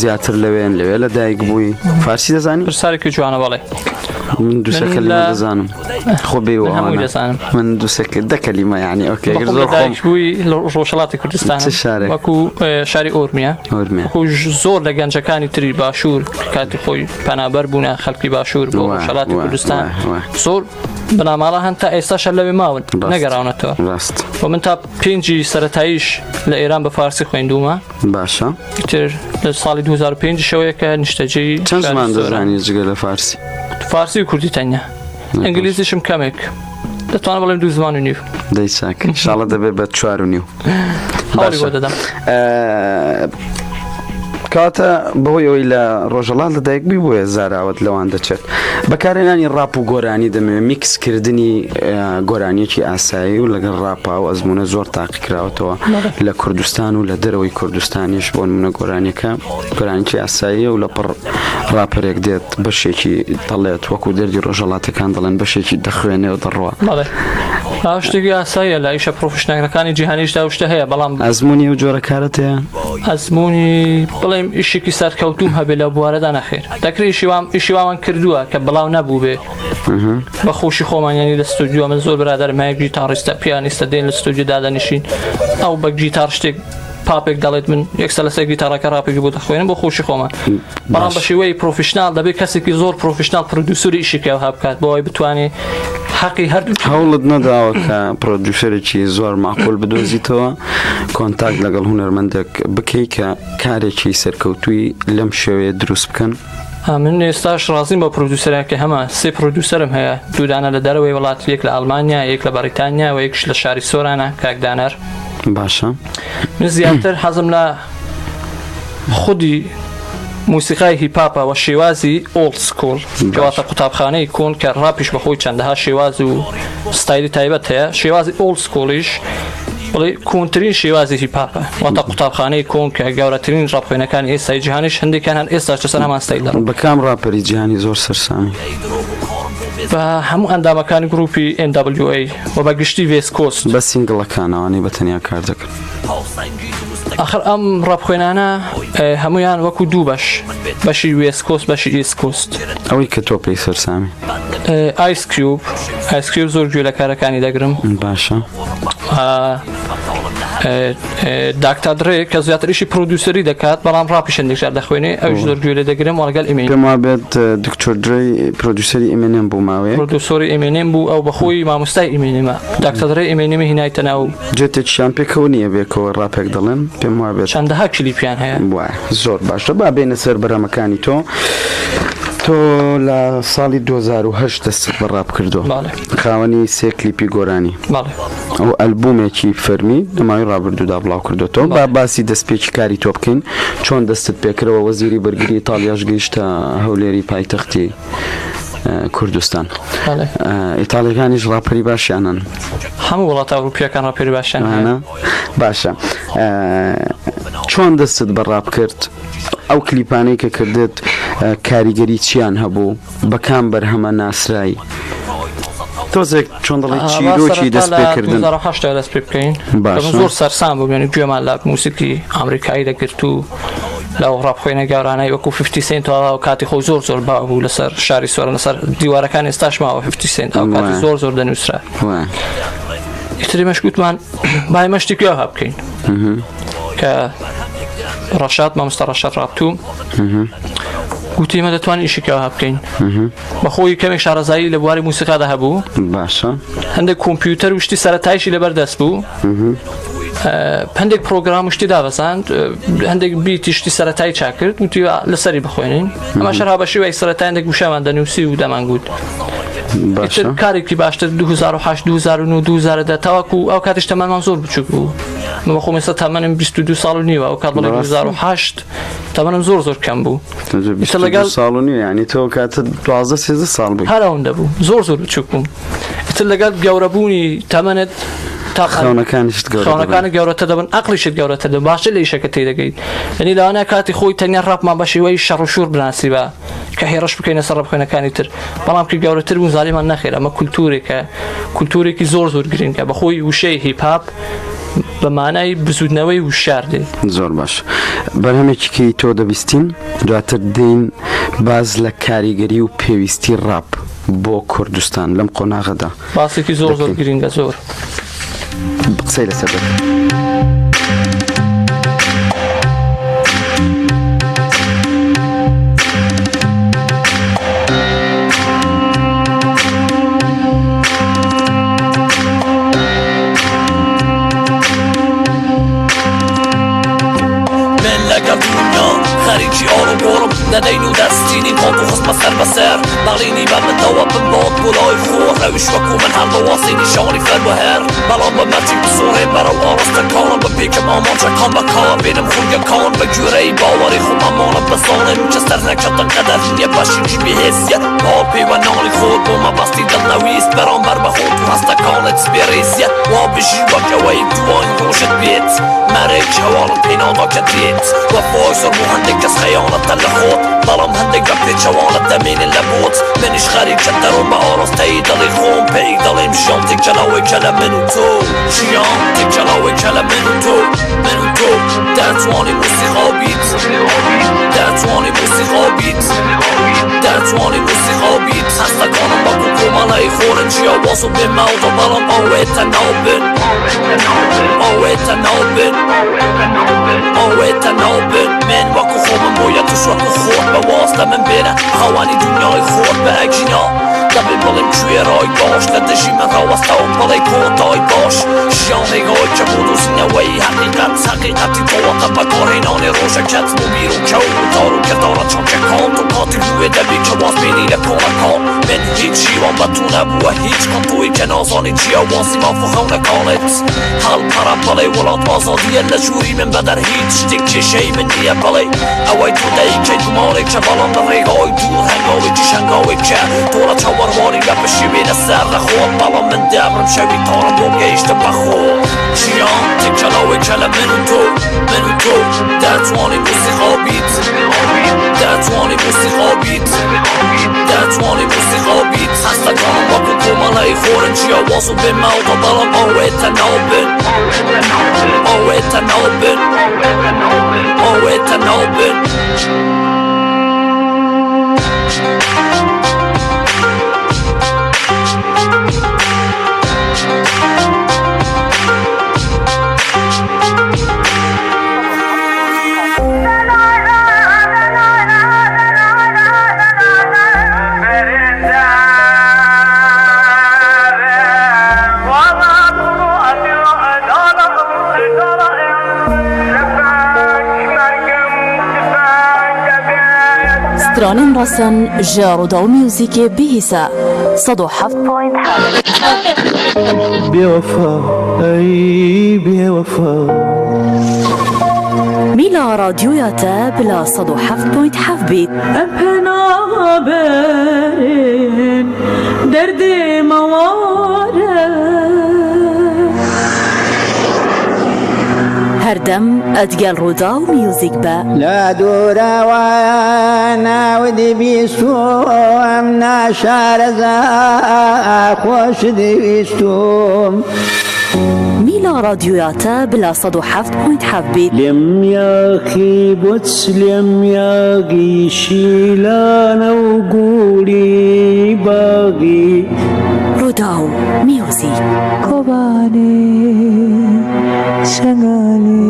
زیاتر لەوێ لەدایک بووی؟ فارسی دەزانی؟ پرسیارێکی جوانە بەڵێ. من دووسە کەلیمە دەزانم. خۆ بێ من دووسە دە کەلیمە یعنی ئۆکێ لەدایک بووی لە ڕۆژهەڵاتی کوردستان وەکو شاری ئۆرمیە وەکو زۆر لە گەنجەکانی تری باشوور کاتی خۆی پەنابەر بوونە خەڵکی باشوور بۆ ڕۆژهەڵاتی کوردستان زۆر بناماڵە هەن تا ئێستاشە لەوێ ماون نەگەڕاونەتەوە. و من تا پێنجی سەرەتاییش لە ئێران بە فارسی خوێندومە. باشە تر لە ساڵی 2005 شەوەیەکە نیشتەجێی چەند زمان دەزانی جگە لە فارسی؟ فارسی و کوردی تەنیا. ئەنگلیزیشم کەمێک دەتوانم بڵێم 2 زمان و نیو. دەی چاک ئینشاڵڵا دەبێت بە 4 و نیو. هەوڵی بۆ دەدەم. کاتە بەهۆی ئەوەی لە ڕۆژهەڵات لەدایک بووی بۆیە زاراوت لەوان دەچێت. بەکارهێنانی ڕاپ و گۆرانی دەمەوێت میکسکردنی گۆرانیەکی ئاسایی و لەگەڵ ڕاپا و ئەزمونە زۆر تاقی کراوەتەوە لە کوردستان و لە دەرەوەی کوردستانیش بۆ نمونە گۆرانیەکە گۆرانیکی ئاساییە و لە پڕ ڕاپەرێک دێت بەشێکی دەڵێت وەکو دەردی ڕۆژهەڵاتەکان دەڵێن بەشێکی دەخوێنێ و دەڕوا. شتێکی ئاساییە لە ئیشە پرۆفشنەکەەکانی جیهانیشدا شتە هەیە بەڵام ئەزمموی و جۆرە کارت هەیە؟ ئەزمموی بڵێم ئیشێکی سەرکەوتوم هەبێ لە بوارەدا نەخێر دەکری ئیشی وامان کردووە کە بڵاو نەبوو بێ بە خۆشی خۆمانیانی لە ستودیۆ من زۆر برادەرمایە گیتاڕیستە پیانیستە دێن لە ستودیۆ دادەنیشین ئەو بە گیتار شتێک پاپێک دەڵێت من یەکسە لەسەر گیتارەکە ڕاپێکی بۆ دەخوێنم بۆ خۆشی خۆمان بەڵام بە شێوەی پرۆفشنال دەبێت کەسێکی زۆر پرۆفشنال پرۆدیوسەری ئیشێکەوە هەبکات بۆ ئەوەی بتوانێت حەقی هەردوو هەوڵت نەداوە کە پرۆدیوسەرێکی زۆر معقول بدۆزیتەوە کۆنتاکت لەگەڵ هونەرمەندێک بکەی کە کارێکی سەرکەوتووی لەم شێوەیە دروست بکەن؟ من ئێستاش ڕازیم بە پرۆدیوسەرێکە هەمە 3 پرۆدیوسەرم هەیە دوودانە لە دەرەوەی وڵات یەک لە ئەڵمانیا یەک لە بەریتانیا و یەکش لە شاری سۆرانە کاکدانەر. باشە من زیاتر حەزم لە خودی موسیقای هیپاپە و شێوازی ئۆڵد سکۆڵ کەواتە قوتابخانەی کۆن کە ڕاپیش بەخۆی چەندەها شێواز و ستایلی تایبەت هەیە شێوازی ئۆڵد سکۆڵیش بڵێ کۆنترین شێوازی هیپاپە واتە قوتابخانەی کۆن کە گەورەترین ڕاپخوێنەکانی ئێستای جیهانیش هەندێکیان هەن ئێستاش لەسەر هەمان ستایلە. بە کام ڕاپەری جیهانی زۆر سەرسامی؟ بە هەموو ئەندامەکانی گروپی NWA و بە گشتی وێست کۆست بە سینگڵەکانەوەی بەتەنیا کار دەکەن. ئاخر ئەم ڕاپخوێنانە هەمویان وەکو دوو بەشی وێست کۆست بەشی ئیست کۆست. ئەوەی کە تۆ پێی سەرسامی؟ ئایس کیوب زۆر گوێ لە کارەکانی دەگرم. باشە. داکتر درێ کە زیاتر ئیشی پرۆدیوسەری دەکات بەڵام ڕاپی شەندێکجار دەخوێنێ ئەوش زۆر گوێ لێ دەگرم و لەگەڵ ئیمێن پێم وابێت دکتۆر درێ پرۆدیوسەری ئیمێنێم بوو ماوەیە پرۆدیوسەری ئیمێنێم بوو ئەو بەخۆی مامۆستای ئیمێنێمە داکتر درێ ئیمێنێمی هینایتە ناو جێتێکیان پێکەوە نییە بێکەوە ڕاپێک دەڵێن پێم وابێت چەندەها کلیپیان هەیە. زۆر باشە با بێنە سەر بەرەمەکانی تۆ لە ساڵی 2008 دەستت بە ڕاب کردو خاوەنی 3 کلیپی گۆرانی ئەو ئەلبومێکی فەرمی دەماوەی ڕابردوودا بڵاو کردوەوە با باسی دەستپێکی کاری تۆ بکەین چۆن دەستت پێکرەوە وەزیری بەرگری ئیتالیاش گەیشتە هەولێری پایتەختی کوردستان. ئیتالیەکانیش ڕاپەری باشیانن هەموو وڵاتە ئەوروپیەکان ڕاپەری باشیان باشە چۆن دەستت بە ڕاب کرد ئەو کلیپانەی کە کردت کاریگەری چیان هەبوو بەکام بەرهەمە ناسرایی تۆزێک چۆن دەڵی چیرۆکی دەست پێکردن 2008 دەست پێ بکەین زۆر سەرسام بوو یعنی گوێمان لە موسیقی ئەمریکایی دەگرت و لەو ڕاپخوێنە گەورانەی وەکو 50 سنت و کاتی خۆی زۆر باو بوو لەسەر شاری سۆران لەسەر دیوارەکان ئێستاش ماوە 50 سنت ئەو کاتی زۆر دەنووسرا ئیتری مەشکوتمان بای مەشتێکی ئەوها بکەین کە ڕەشاد مامۆستا ڕەشاد ڕابتوو گوتی مە دەتوانین ئیشێکەوە بکەین بەخۆی کەمێک شارەزایی لە بواری موسیقادا هەبوو باشە هەندێک کۆمپیوتەر وشتی سەرەتایشی لەبەردەست بوو هەندێک پرۆگرام وشتی دابەزاند هەندێک بیتی شتی سەرەتایی چاکرد وتی لەسەری بخوێنین ئەمە شەرها بە شێوەی سەرەتای هەندێک گوشەمان دەنووسی و دەمانگوت کارێکی باشتر 2008 2009 2010 تاوەکو ئەو کاتیش تەمەمان زۆر بچووک بوو من خۆم ئێستا تەمەنم 22 ساڵ و نیوە ئەو کات بەڵێ 2008 تەمەنم زۆر کەم بوو. 22 ساڵ و نیوە یعنی تۆ کاتە 12-13 ساڵ بووی هەر ئەوەندە بوو زۆر بچووک بووم. ئیتر لەگەڵ گەورەبوونی تەمەنت خەونەکانە گەورەتە دەبن عەقلیشت گەورەتە دەبن باشتر لە ئیشەکە تێدەگەیت. یعنی لەوانەیە کاتی خۆی تەنیا ڕاپمان بە شێوەی شەڕ و شور بناسی بە کە هێرش بکەینە سەر ڕەبخێنەکانی تر بەڵام کە گەورەتر بوون زالیمان نەخێر ئەمە کولتورێکی زۆر گرنگە بەخۆی وشەی هیپهاپ بە مانای بزودنەوەی وشار دێت. زۆر باش بەرهەمێکیکەی تۆ دەبیستین دواتر دێین باز لە کاریگەری و پێویستی ڕاپ بۆ کوردستان لەم قۆناغەدا باسێکی زۆر گرنگە زۆر قسەی لەسەر دەکەین. خەریکی ئاڵ و گۆڕم نەدەین و دەستینی پاڵ و خستمە سەر بەسەر باڵینی بە مندەوە بمبات بۆلای خۆ ڕەویش وەکو من هەم بە واسی نیشانی فەربەهەر بەڵام بە مەرجی بسوڕێ بەرەو ئاڕستەکانم بە پێکەم ئامانجەکان بەکار بێنم خولگەکان بە گوێرەی باوەڕی خۆم ئەمانە بزانم کە سەر نەکەتە قەدەر نییە بەشێکی بێهێزیەت پاڵ پەیوەندانی خۆت بۆ مەبەستی دڵنەویست بەرامبەر بە خۆت و هەستەکانت سپێڕێزیەت وا بژی وەکەوەی دوان ڕۆژت بێت مەرێک هەواڵت پێنادا دێت وەفای زۆر بۆ هەندێک کەس خەیانەتە لە خۆت بەڵام هەندێک بە پێچەوانت دەمێنن لە بۆت منیش خەریکە دەڕۆم بە ئاڕاستەی دڵی خۆم پێی دەڵێم ژیان تێکجەڵاوێکە لە من و تۆ ژیان تێکجەڵاوێکە لە من و تۆ دەتوانی موسیقا بیت دەتوانی موسیقا بیت دەتوانی موسیقا بیت هەستەکانم وەکو کۆمەڵەی خۆرن جیا واز و بێمەوتە بەڵام ئەوێتە ناوبن ئەوێتە ناوبن ئەوێتە ناوبن من وەکو خۆمم بۆیە توش وەکو خۆت بە واستە من بێنە خەوانی دنیای خۆت بە ئەگینا دەبێ بڵێم کوێرای باش لە دژی من ڕاوەستەوم بڵێ کۆتای باش ژیانێگای کە بۆ دۆزینەوەی حەقیقەتی تۆوەتە بەکارهێنانی ڕۆژەکەت بۆ بیر و کەوت و دار و کردارە چاکەکان تۆ کاتی بوێ دەبێ کە واز بێنی لە کۆنەکان من هیچ ژیوان بە تو نەبووە هیچ کەم تۆی کە نازانی چیە واسی مافۆخەونەکانت هەڵپەرە بڵێ وڵات ئازادیە لە ژووری من بەدەر هیچ شتێک کێشەی من نییە بڵێ ئەوەی تۆ دەیکەی گومانێکە بەڵام لە ڕێگای دوور هەنگاوێکی شەنگاوێکە تۆ لە چاوەڕوانی لە بەشێوێنە سەر لە خۆت بەڵام من دەبرم شەوی تاڕم بۆ گەیشتە بە خۆ ژیان تێکجەڵاوێکە لە من و تۆ دەتوانی موسیقا بیت دەتوانی موسیقا بیت دەتوانی موسیقا بیت هەستەکانم وەکو کۆمەڵەی خۆرن جیا واز و بێمەوتە بەڵام ئەوێتە ناوبن ئەوێتە ناوبن ئەوێتە ناوبن سترانين راسن جارودو ميوزيكي بهسا 107.7 بوفا أي بوفا ميلا راديوياتا بلا 107.7 بيت أبنا بارين دردي موارد هردم أدقال رودا وميوزيك با لا دورا وانا ودي بيستو امنا شارزا خوش دي بيستو ميلا راديوياتا بلا 107.7 بيت لم ياخي بوتس لم ياقي شيلانا وقولي باقي روداو ميوزيك كوباني شغالي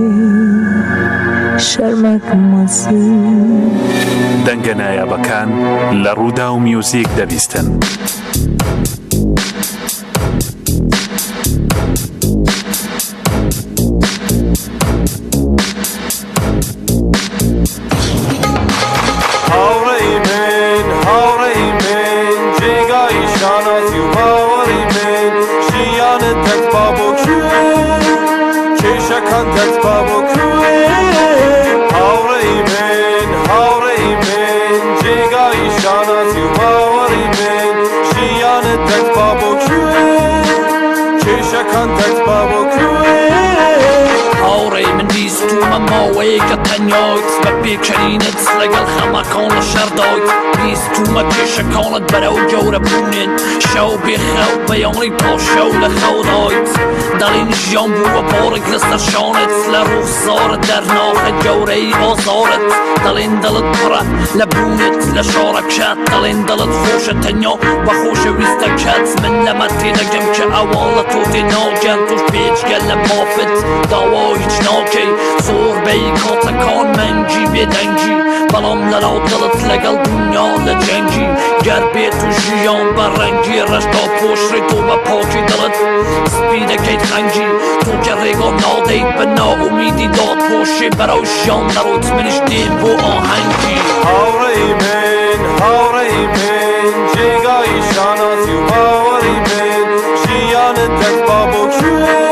شرمك مصير دەنگە نایابەکان لە ڕوودا و میوزیک دەبیستن. هاوڕێی من جێگای شانازی و باوەڕی من ژیانت تەک با بۆ کوێ کێشەکان کێشەکان دەتپا بۆ کوێ هاوڕێی من هاوڕێی من جێگای شانازی و باوەڕی من ژیانت دەتپا بۆ کوێ کێشەکان دەتپا بۆ کوێ هاوڕێی من بیستومە ماوەیەکە تەنیایت بە پێکەنینت لەگەڵ خەمەکان لە شەردایت بیستومە کێشەکانت بەرەو گەورە بوونێن شەو بێخەو بەیانی پاشەو لە خەودایت دەڵێن ژیان بووە بارێک لەسەر شانت لە ڕوخسارت دەرناخە گەورەی ئازارت دەڵێن دڵت پڕە لە بوونت لە شارەکەت دەڵێن دڵت خۆشە تەنیا بە خۆشەویستەکەت من لەمە تێدەگەم کە ئەوان لە تۆ تێناگەن توش پێچگەل لە مافت داوا هیچ ناکەی زۆر بەی کاتەکان مەنگی بێدەنگی بەڵام لەناو دڵت لەگەڵ دنیا لە جەنگی گەر بێت و ژیان بە ڕەنگی ڕەشتا پۆشڕی تۆ بە پاکی دڵت سپی دەکەیت خەنگی تۆ کە ڕێگا نادەیت بە ناومیدی داد پۆشێ بەرەو ژیان نەڕۆیت منیش دێم بۆ ئاهەنگی هاوڕێی من هاوڕێی من جێگای شانازی و باوەڕی من ژیانت دەتپا بۆ کوێ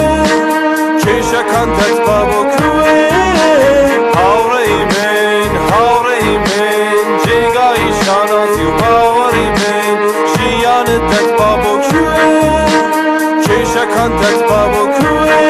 کێشەکان دەتپا بۆ کوێ هاوڕێی من هاوڕێی من جێگای شانازی و باوەڕی من ژیانت دەتپا بۆ کوێ کێشەکان دەتپا بۆ کوێ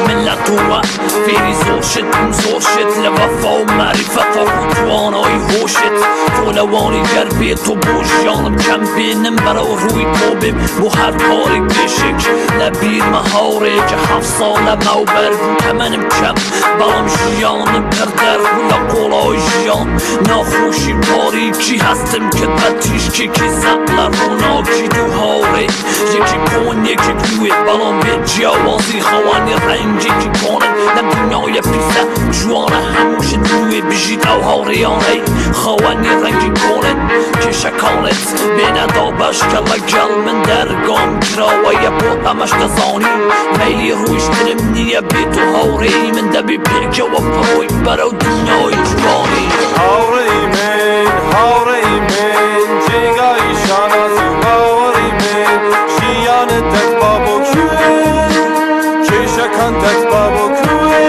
من لە تۆوە فێری زۆر شت لە وەفا و مەریفەتە و توانایی هۆشت تۆ لەوانی گەر بێت و بۆ ژیانم کەم بێنم بەرەو ڕووی تۆ بێم بۆ هەر کارێک پێشێک لە بیرمە هاوڕێکە 7 ساڵە مەوبەر بوو تەمەنم کەم بەڵام ژیانم پردەر بوو لە قۆڵای ژیان ناخۆشی تاریکی هەستم کرد بە تیشکێکی زەق لە ڕووناکی دوو هاوڕێ یەکی کۆن یەکی نوێ بەڵام بێت جیاوازی خەوانی ڕەنگێکی کۆنن لەم دنیای پیسە جوانە هەمووشت نوێ بژیت ئەو هاوڕێیانەی خەوانی ڕەنگی کۆنن کێشەکانت بێنەدا بەشکە لەگەڵ من دەرگام کراوەیە بۆ ئەمەش دەزانی مەیلی ڕوویشترم نییە بێت و هاوڕێی من دەبێ پێکەوە پڕۆی بەرەو دنیای جوانی هاوڕێی من هاوڕێی من جێگای شانازی و باوەڕی من ژیانت دەتپا بۆ کوێ کێشەکان دەتپا بۆ کوێ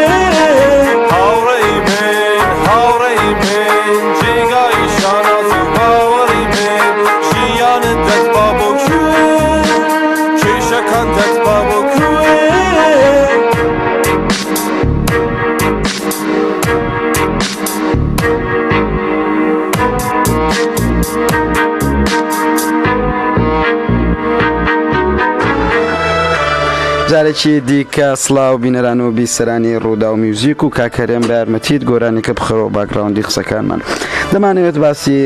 هاوڕێی من هاوڕێی من جێگای شانازی و باوەڕی من ژیانت دەتپا بۆ کوێ کێشەکان دەتپا بۆ کوێ جارێکی دیکە سڵاو بینەران و بیسەرانی ڕوودا و میوزیک و کاکەرێم بە یارمەتیت گۆرانێکە بخەرەوە باگراوندی قسەکانمان دەمانەوێت باسی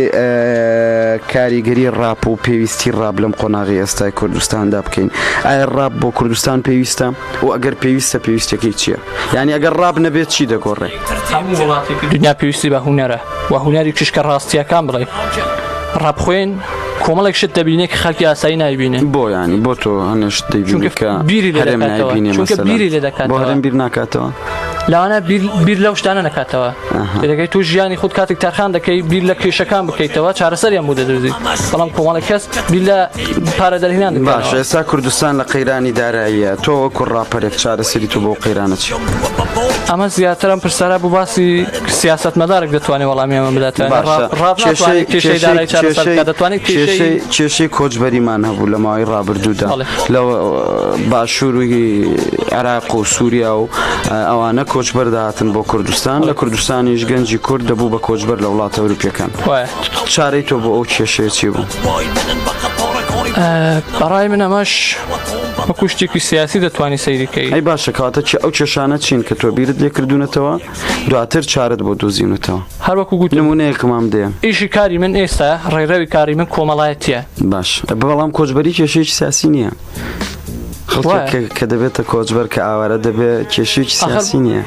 کاریگەری ڕاپ و پێویستی ڕاپ لەم قۆناغی ئێستای کوردستاندا بکەین ئایا ڕاپ بۆ کوردستان پێویستە و ئەگەر پێویستە پێویستەکەی چییە؟ یعنی ئەگەر ڕاپ نەبێت چی دەگۆڕێ؟ هەموو وڵاتێکی دنیا پێویستی بە هونەرە و هونەری کشکە ڕاستیەکان بڵێ ڕاپ خوێن کۆمەڵێک شت دەبینێت کە خەڵکی ئاسایی نایبینێ بۆ ینی بۆ تۆ هەنێشت دەیبینێت کە هەرێم بیری لێ دەکاتەوە بۆ هەرێم بیر ناکاتەوە لەوانە بیر لەو شتانە نەکاتەوە دەکەی تو ژیانی خودت کاتێک تەرخان دەکەی بیر لە کێشەکان بکەیتەوە چارەسەریان بوو دەدۆزیت بەڵام کۆمەڵێک کەس بیر لە پارە دەرهێنان باش ئێستا کوردستان لە قەیرانی داراییە تۆ وەکو ڕاپەرێک چارەسەری تو بۆ قەیرانە چی؟ ئەمە زیاترم پرسیارە بوو باسی سیاسەتمەدارێک دەتوانێت وەڵامی ئەمە بداتێت کێشەی دارایی چارەسەر دەتوانێت کێشەی کۆچبەریمان هەبوو لە ماوەی ڕابردوودا لە باشووری عێراق و سووریا و ئەوانە کۆچبەر داهاتن بۆ کوردستان لە کوردستانیش گەنجی کورد دەبوو بە کۆچبەر لە وڵاتە ئەوروپیەکان چارەی تۆ بۆ ئەو کێشەیە چی بوو؟ بەڕای من ئەمەش وەکو شتێکی سیاسی دەتوانی سەیریکەی ئەی باشە کاتە ئەو کێشانە چین کە تۆ بیرت لێ کردوونەتەوە دواتر چارت بۆ دۆزینەوە هەر وەکو گوت نمونەیەکمان دێ ئیشی کاری من ئێستا ڕێڕەوی کاری من کۆمەڵایەتیە باش بەڵام کۆچبەری کێشەیەکی سیاسی نییە کە دەبێتە کۆچبەر کە ئاوارە دەبێت کێشێکی سیاسی نییە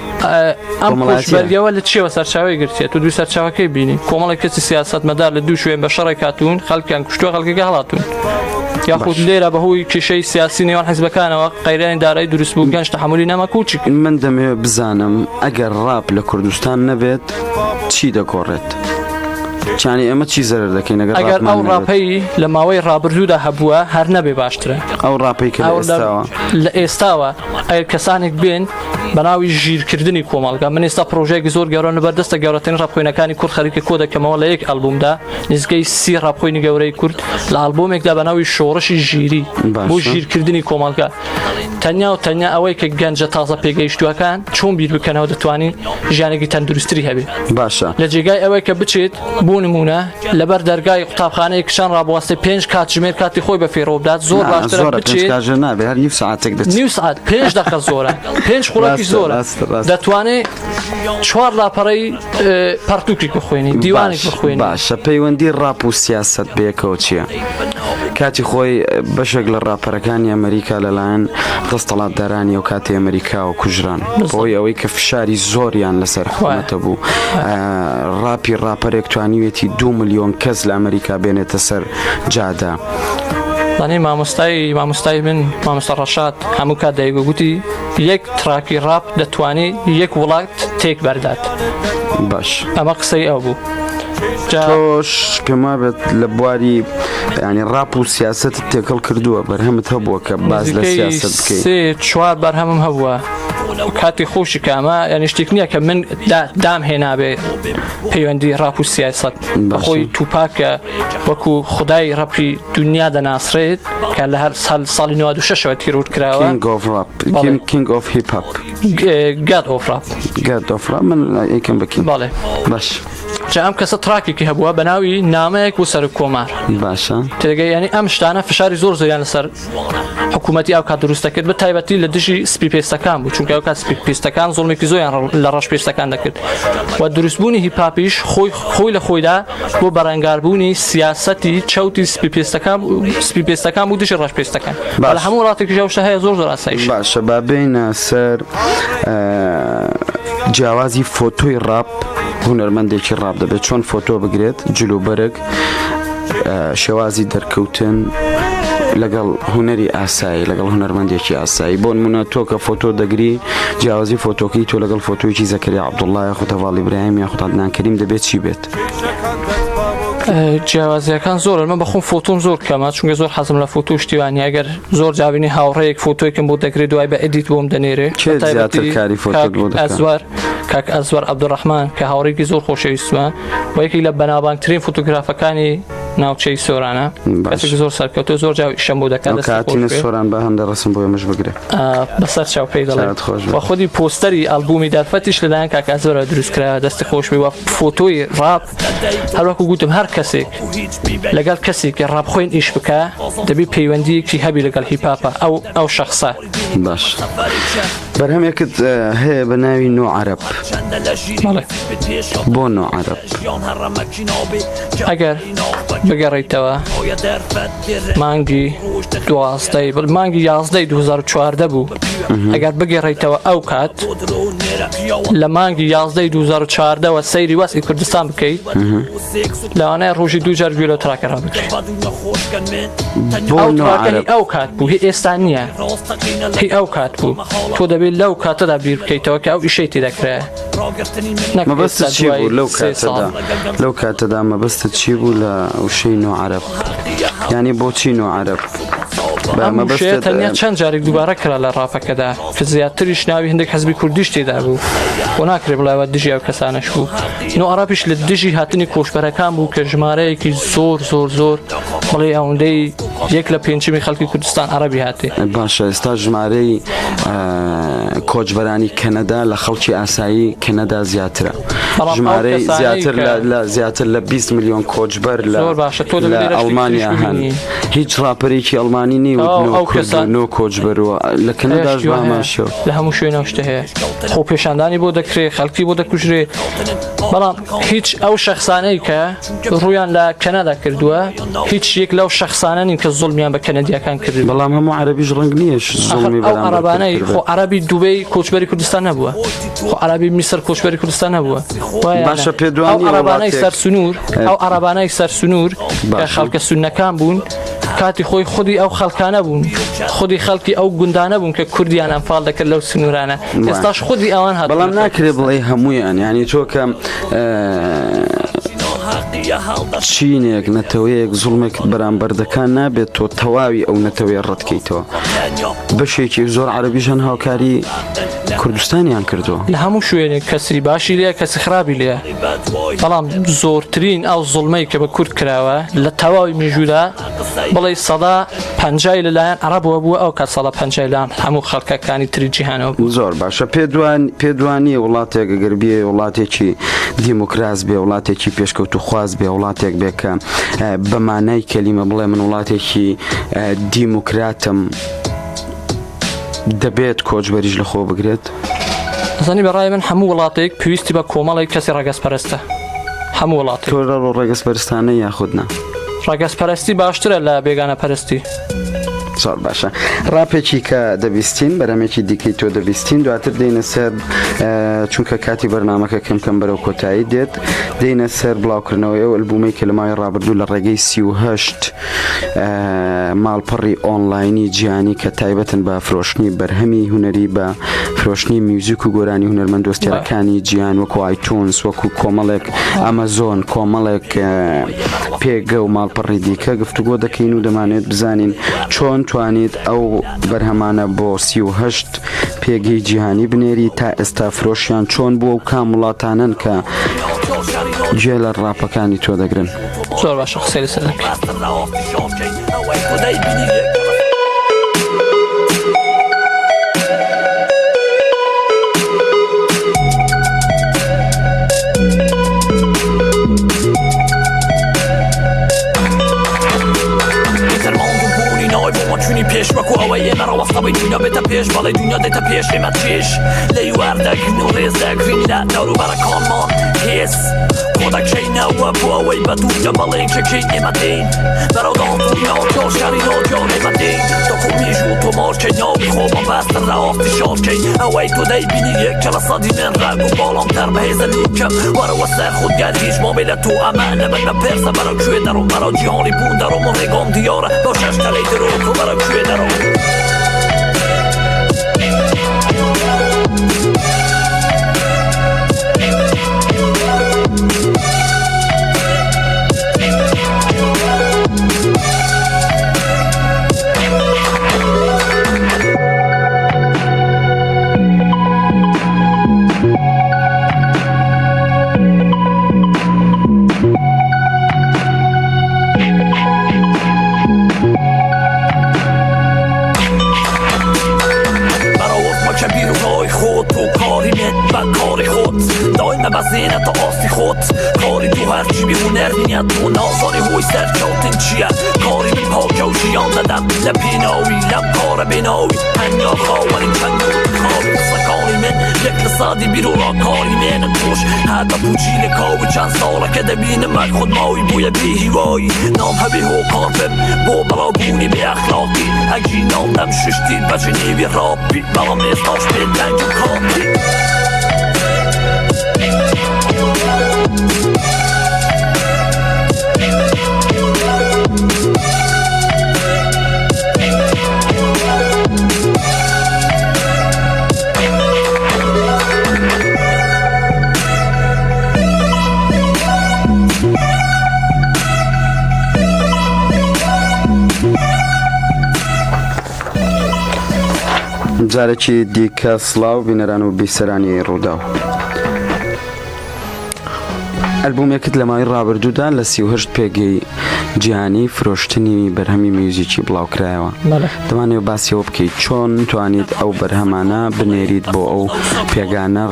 ئەم کۆچبەریەوە لە چیەوە سەرچاوی گرتێت و دوو سەرچاوەکەی بینی کۆمەڵێک کەسی سیاسەتمەدار لە دوو شوێن بە شەڕێک هاتوون خەڵکیان کوشتووە خەڵکەکە هەڵاتون یاخود لێرە بەهۆی کێشەی سیاسی نێوان حیزبەکانەوە قەیرانی دارایی دروست بوو گەنج تەحمولی نەما کوچک من دەمەوێت بزانم ئەگەر ڕاپ لە کوردستان نەبێت چی دەگۆڕێت؟ چانی ئەمە چی زەرەر دەکەین ئەگەر ئەو ڕاپەی لە ماوەی ڕابردوودا هەبووە هەر نەبێ باشترە ئەو ڕاپەی کە ئێستاوە لە ئێستاوە ئەگەر کەسانێک بێن بەناوی ژیرکردنی کۆمەڵگا من ئێستا پرۆژەیەکی زۆر گەورە بەردەستە گەورەترین ڕاپخوێنەکانی کورد خەریکە کۆ دەکەمەوە لە یەک ئەلبومدا نزگەی 30 ڕاپخوێنی گەورەی کورد لە ئەلبومێکدا بەناوی شۆڕشی ژیری بۆ ژیرکردنی کۆمەڵگا تەنیا و تەنیا ئەوەی کە گەنجە تازە پێگەیشتووەکان چۆن بیر بکەنەوە دەتوانین ژیانێکی تەندروستری هەبێ باشە لە جێگای ئەوەی کە بچێت بۆ نمونە لەبەر دەرگای قوتابخانەیە کشان ڕابوەستێ 5 کاتژمێر کاتی خۆی بە فێرۆ بدات زۆر باشترە بچێت نابێ هەر نیو ساعتێک دەچێت نیو ساعت 5 دقیقە زۆرە 5 خوراکی زۆرە دەتوانێت 4 لاپەڕەی پەرتووکی بخوێنی دیوانێک بخوێنی باشە پەیوەندی ڕاپ و سیاست بەیەکەوە چییە؟ کاتی خۆی بەشێک لە ڕاپەرەکانی ئەمریکا لەلایەن دەستەڵاتدارانی و کاتی ئەمریکا و کوژران بۆی ئەوەی کە فشاری زۆریان لەسەر حکوومەتە بوو ڕاپی ڕاپەرێک توانیوێتی 2 ملیۆن کەس لە ئەمریکا بێنێتە سەر جادا دانی مامۆستای من مامۆستا ڕەشاد هەموو کات دەیگوتی یەک تراکی ڕاپ دەتوانێت یەک وڵات تێک بەردات باش ئەمە قسەی ئەو بوو تۆش پێم وابێت لە بواری ینی ڕاپ و سیاست تێکەڵ کردووە بەرهەمت هەبووە کە باز لە سیاست بکەیت 4 بەرهەمم هەبووە کاتی خۆشی کامە یعنی شتێک نییە کە من دام هێنابێ پەیوەندی ڕاپ و سیاست بەخۆی توپاکە وەکو خدای ڕەپی دنیا دەناسرێت کە لە هەر ساڵی 96ەوە تیرۆر کراوە King of Hip Hop God of Rap من یەکەم بکەین باڵێ باش جا ئەم کەسە تراکێکی هەبووە بەناوی نامەیەک بۆ سەر کۆمار باشە تێگەی ینی ئەم شتانە فشاری زۆر زۆریان لەسەر حکوومەتی ئەو کات دروستە کرد بە تایبەتی لە دژی سپی پێستەکان بوو چونکە ئەو کات سپی پێستەکان زۆڵمێکی زۆریان لە ڕەش پێستەکان دەکرد و دروستبوونی هیپاپیش خۆی لە خۆیدا بۆ بەڕێنگاربوونی سیاسەتی چەوتی سپی پێستەکان بوو دژی ڕەش پێستەکان لە هەموو وڵاتێکی شتە هەیە زۆر زۆر ئاسایش باشە با بینە سەر جیاوازی فۆتۆی ڕاپ هونەرمەندێکی ڕاپ دەبێت چۆن فۆتۆ بگرێت جلوبەرگ شێوازی دەرکەوتن لەگەڵ هوەری ئاسایی لەگەڵ هونەرمەندێکی ئاسایی بۆ نمونە تۆ کە فۆتۆ دەگری جیاوازی فۆتۆکەی تۆ لەگەڵ فۆتۆیکی زەکەریا عەبدوڵڵا یاخود هەڤاڵ ئیبراهیم یاخود عەدنان کەریم دەبێت چی بێت؟ جیاوازیەکان زۆر من بەخۆم فۆتۆم زۆر کەمە چونکە زۆر حەزم لە فۆتۆ شتیوانی ئەگەر زۆر جاوینی هاوڕەیەک فۆتۆیکم بۆ دەگرێت دوای بە ئەدیت بۆم دەنێرێ کاک ئەزوەر عەبدوڕەحمان کە هاوڕێکی زۆر خۆشەویستمە و یەکی لە بەناوبانگترین فۆتۆگرافەکانی ناوچەی سۆرانە کەسێکی زۆر سەرکەوتو زۆر جاوی شەم بۆ دەکات کاتینە سۆران بە هەندە ڕسم بۆ ئێمەش بگرێ بەسەر چاو پێی دەڵێت و خودی پۆستەری ئەلبومی دەرفەتیش لەلایەن کاک ئەزوەرە دروستکرا دەستی خۆش بێ و فۆتۆی ڕاپ هەروەکو گوتم هەر کەسێک لەگەڵ کەسێک کە ڕاپخۆین ئیش بکە دەبی پەیوەندیەکی هەبی لەگەڵ هیپاپە ئەو شەخصە باش بەرهەمێکت هەیە بە ناوی نۆ عەرەب بۆ نۆ عەرەب ئەگەر بگەڕیتەوە مانگی 2014 بوو ئەگەر بگەڕیتەوە ئەو کات لە مانگی 2014ەوە سەیری وەسی کوردستان بکەیت لەوانەیە ڕۆژی 2 جار گوێ لە تراکە ڕابگرێت ئەو کات بوو هی ئێستا نییە هی ئەو کات بوو تۆ دەبێت لەو کاتەدا بیر بکەیتەوە کە ئەو ئیشەی تێدەکرێت مەبەستت چی بوو لەو کاتەدا مەبەستت چی بوو لە وشەی نۆ عەرەب یعنی بۆچی نۆ عەرەب تەنیا چەند جارێک دووبارە کرا لە ڕاپەکەدا کە زیاتریش ناوی هەندێک حەزبی کوردیش تێدا بوو بۆ ناکرێ بڵاوە دژی ئەو کەسانەش بوو نۆ عەرەبیش لە دژی هاتنی کۆشبەرەکان بوو کە ژمارەیەکی زۆر بڵێ ئەوەندەی 1 لە 5 خەڵکی کوردستان عەرەبی هاتێ باشە ئێستا ژمارەی کۆچبەرانی کەنەدا لە خەڵکی ئاسایی کەنەدا زیاترە ژمارەی زیاتر لە 20 ملیۆن کۆچبەر لە ئەڵمانیا هەن هیچ ڕاپەرێکی ئەڵمانی نی نۆ کۆچبەرەوە لە کەنەداش باماشەوە لە هەموو شوێنە شتە هەیە خۆ پێشاندانی بۆ دەکرێت خەڵکی بۆ دەکوژرێ بەڵام هیچ ئەو شەخصانەی کە ڕویان لە کەنەدا کردووە هیچ یەک لەو شەخصانەی کە زوڵمیان بە کەنەدیەکان کرد بەڵام هەموو عەرەبیش ڕەنگ نییە زوڵمی ئەو عەرەبانەی خۆ عەرەبی دوبەی کۆچبەری کوردستان نەبووە خۆ عەرەبی میسر کۆچبەری کوردستان نەبووە باشە پێدوانی ئەو عەرەبانەی سەرسنوور کە خەڵکە سوننەکان بوون کاتی خۆی خودی ئەو خەڵکانە بوون خودی خەڵکی ئەو گوندانە بوون کە کوردیان ئەمفال دەکرد لەو سنوورانە ئێستاش خودی ئەوان هات بەڵام ناکرێت بڵێ هەموویان یعنی تۆ کە چینێک نەتەوەیەک زوڵمێکت بەرامبەر دەکان نابێت تۆ تەواوی ئەو نەتەوەیە ڕەتکەیتەوە. بەشێکی زۆر عەرەبیشان هاوکاری کوردستانیان کردووە لە هەموو شوێنێک کەسی باشی لێ کەسی خراپی لێ، بەڵام زۆرترین ئەو زوڵمەی کە بە کورد کراوە لە تەواوی مێژوودا بڵێ سەدا 50 لەلایەن عەرەبەوە بووە، ئەو کات سەدا 50 لایەن هەموو خەڵکەکانی تری جیهانەوە بوو. زۆر باشە. پێدوانیە وڵاتێک ئەگەر بێ وڵاتێکی دیموکراس بێ، وڵاتێکی پێشکەوت و خواز بێ، وڵاتێک بێ کە بەمانای کەلیمە بڵێ من وڵاتێکی دیموکراتم دەبێت کۆچبەریش لە خۆ بگرێت. زانی بەڕای من هەموو وڵاتێک پێویستی بە کۆمەڵی کەسی ڕەگەزپەرستە. هەموو وڵاتێک تۆ لە ڕێگەزپەرستانە یاخودنا ڕەگەزپەرستی باشترە لە بێگانە پەرستی. زۆر باشە. ڕاپێکی کە دەبیستین بەرەمێکی دیکەی تۆ دەبیستین، دواتر دێنە سەر چونکە کاتی بەرنامەکە کەم بەرەو کۆتایی دێت، دێنە سەر بڵاوکردنەوەی ئەو ئەلبومەی کە لە ماوەی ڕابردوو لە ڕێگەی 38 ماڵپەڕی ئۆنلاینی جیهانی کە تایبەتن بە فرۆشتنی بەرهەمی هونەری، بە فرۆشتنی میوزیک و گۆرانی هونەرمەند دۆستیەکانی جیهان وەکو ئایتونس، وەکو کۆمەڵێک ئەمەزۆن، کۆمەڵێک پێگە و ماڵپەڕی دیکە گفتوگۆ دەکەین و دەمانێت بزانین چۆن توانیت ئەو بەرهەمانە بۆ 38 پێگەی جیهانی بنێری تا ئێستا فرۆشیان چۆن بووە و کام وڵاتانن کە گوێ لە ڕاپەکانی تۆ دەگرن. زۆر باشە قسەی لەسەر دەکەین. چونی پێش وەکو ئەوەیە نەڕەوەستەوەی دنیا بێتە پێش، بەڵێ دنیا دێتە پێش ئێمە چێش لەی واردەگرین و ڕێزدەگرین لە دەوروبەرەکانمان هێز خۆدەکەینەوە بۆ ئەوەی بەدوورە بەڵێن چەکەین ئێمە دێین بەرەو داڵدنیا جۆشاری نۆجۆن ئێمە دێین دەکو میژ و تۆ مارکەی ناوی خۆمە بەستر لە ئافتی شارکەی ئەوەی تۆ دەیبینی یەک کە لە سەدی من ڕەگ و باڵامتەر بەهێزە لیکەم وەرەوە سەر خودگەر هیچ مامێ لە تۆ ئەمانە بن بە پێرسە بەرەو کوێ دەڕۆم بەرەو جیهانی بوون دەڕۆم و ڕێگام دیارە بۆ شەشتەلەی درۆک و بەرەو کوێ دەڕۆم. بەزێنە تا ئاستی خۆت کاری تو هەرچی بیهونەرنیە تۆ نازانی هۆی سەرکەوتن چییە کاری من پاکە و ژیان دەدەم لە پێناوی لەم کارە بێناوی هەنیا خاوەرین چەند خاوی قسەکانی من یەک لە سادی بیرۆڕاکاری منە تۆش هەتا پوچی لە کاوی چەند ساڵەکە دەبینم مەک خودماوی بوویە بێهیوایی نام هەبێ هۆکار بم بۆ بەڵاوبوونی بێ ئەخلاقی ئەگی نامدەم ششتی بەجنێوی ڕابی بەڵام ئێستاش پێ دەنگ و کاتی جارێکی دیکە سڵاو بینەران و بیسەرانی ڕووداو. ئەلبومێکت لە ماوەی ڕابردوودا لە 38 پێگەی جیهانی فرۆشتنی بەرهەمی میوزیکی بڵاوکرایەوە. دەمانێت باسیەوە بکەیت چۆن توانیت ئەو بەرهەمانە بنێریت بۆ ئەو پێگانە،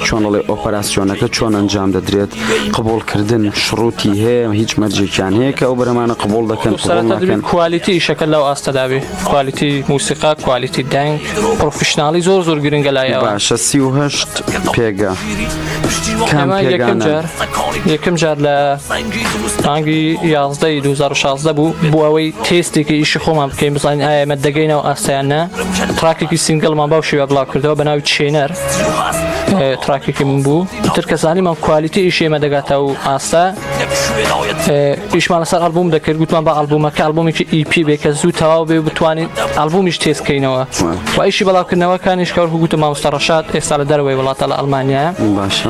چۆنڵێ ئۆپەراسیۆنەکە چۆن ئەنجام دەدرێت، قبولکردن شڕوتی هەیە، هیچ مەرجێکیان هەیە کە ئەو بەرهەمانە قبول دەکەن قبول کوالیتی ئیشەکە لەو ئاستەدابێ، کوالیتی موسیقا، کوالیتی دەنگ، پرۆفشناڵی زۆر گرنگە لایەوە. باشە 38 پێگە یەکەم جار لە مانگی 11 2016 بوو بۆ ئەوەی تێستێکی ئیشی خۆمان بکەین بزانین ئایا ئێمە دەگەینەوە ئاستەیانە. تراکێکی سینگڵمان باو شێوە بڵاو کردەوە بە ناوی چێنەر تراکێکی من بوو تر کەزانی من کوالیتی ئیشێمە دەگاتە و ئاستا ئیشمان لەسەر ئەلبوم دەکرد گوتمان بە ئەلبومەکە ئەلبومێکی EP بێ کە زوو تەواو بێ بتوانین ئەلبومیش تێزکەینەوە و ئیشی بەڵاوکردنەوەکانیش کە وەکو گوتم مامۆستا ڕەشاد ئێستا لە دەرەوەی وڵاتە لە ئەڵمانیا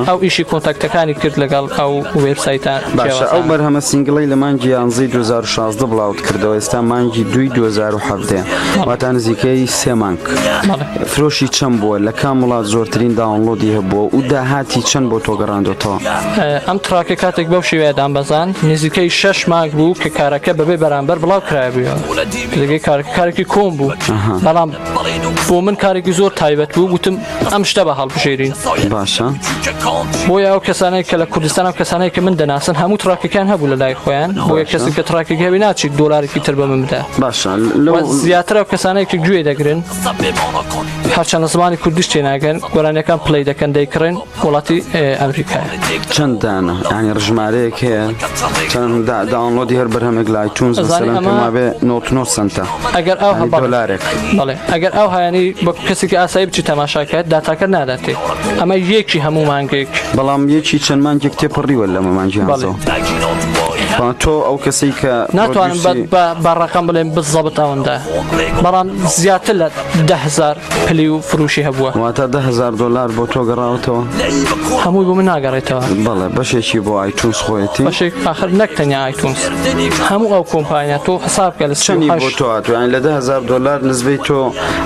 ئەو ئیشی کۆنتاکتەکانی کرد لەگەڵ ئەو وێبسایتە باشە ئەو بەرهەمە سینگڵی لە مانگی 2016 بڵاوت کردەوە ئێستا مانگی 2017 واتە نزیکەی 3 مانگ فرۆشی چەند بووە لە کام وڵات زۆرترین داونلۆدی هەبووە و داهاتی چەند بۆ تۆ گەڕاندۆتەوە ئەم تراکە کاتێک بەو شێوەیەدان بەزان نزیکەی 6 مانگ بوو کە کارەکە بەبێ بەرامبەر بڵاو کرابووە لەگەی کارێکی کۆم بوو بەڵام بۆ من کارێکی زۆر تایبەت بوو گوتم ئەم شتە بە هەڵبژێرین باشە بۆیە ئەو کەسانەی کە لە کوردستان ئەو کەسانەی کە من دەناسن هەموو تراکەکان هەبوو لە لای خۆیان بۆیە کەسێک کە تراکێکی هەبی ناچیت دۆلارێکی تر بە من بدە باشە زیاتر ئەو کەسانەی کە گوێ دەگرن هەرچەند لە زمانی کوردیش تێناگەن گۆرانیەکان پلەی دەکەن دەیکڕن وڵاتی ئەمریکا چەند دانە ینی ڕژمارەیەک هەیە چەند داونلۆدی هەر بەرهەمێک لای تونز مثلا پێما بێ 99 سنتە دۆلارێک بەڵێ ئەگەر ئەو هایانی بە کەسێکی ئاسایی بچی تەماشاکات داتاکە ناداتێ ئەمە یەکی هەموو مانگێک بەڵام یەکی چەند مانگێک تێپەڕیوە لەمە مانگی هەزەوە تۆ ئەو کەسەی کە ناتوانم بە ڕقم بڵێم بزەبت ئەوەندە بەڵام زیاتر لە 10,000 پلی و فروشی هەبووە واتە 10,000 دلار بۆ تۆ گەڕاوەتەوە هەمووی بۆ من ناگەڕێتەوە بەڵێ بەشێکی بۆ ئایتونس خۆیەتی بەشێک آخر نەک تەنیا ئایتونس هەموو ئەو کۆمپانیا تۆ حساب کە لە چەندی بۆ تۆ هاتووە لە 10,000 دلار نزبەی تۆ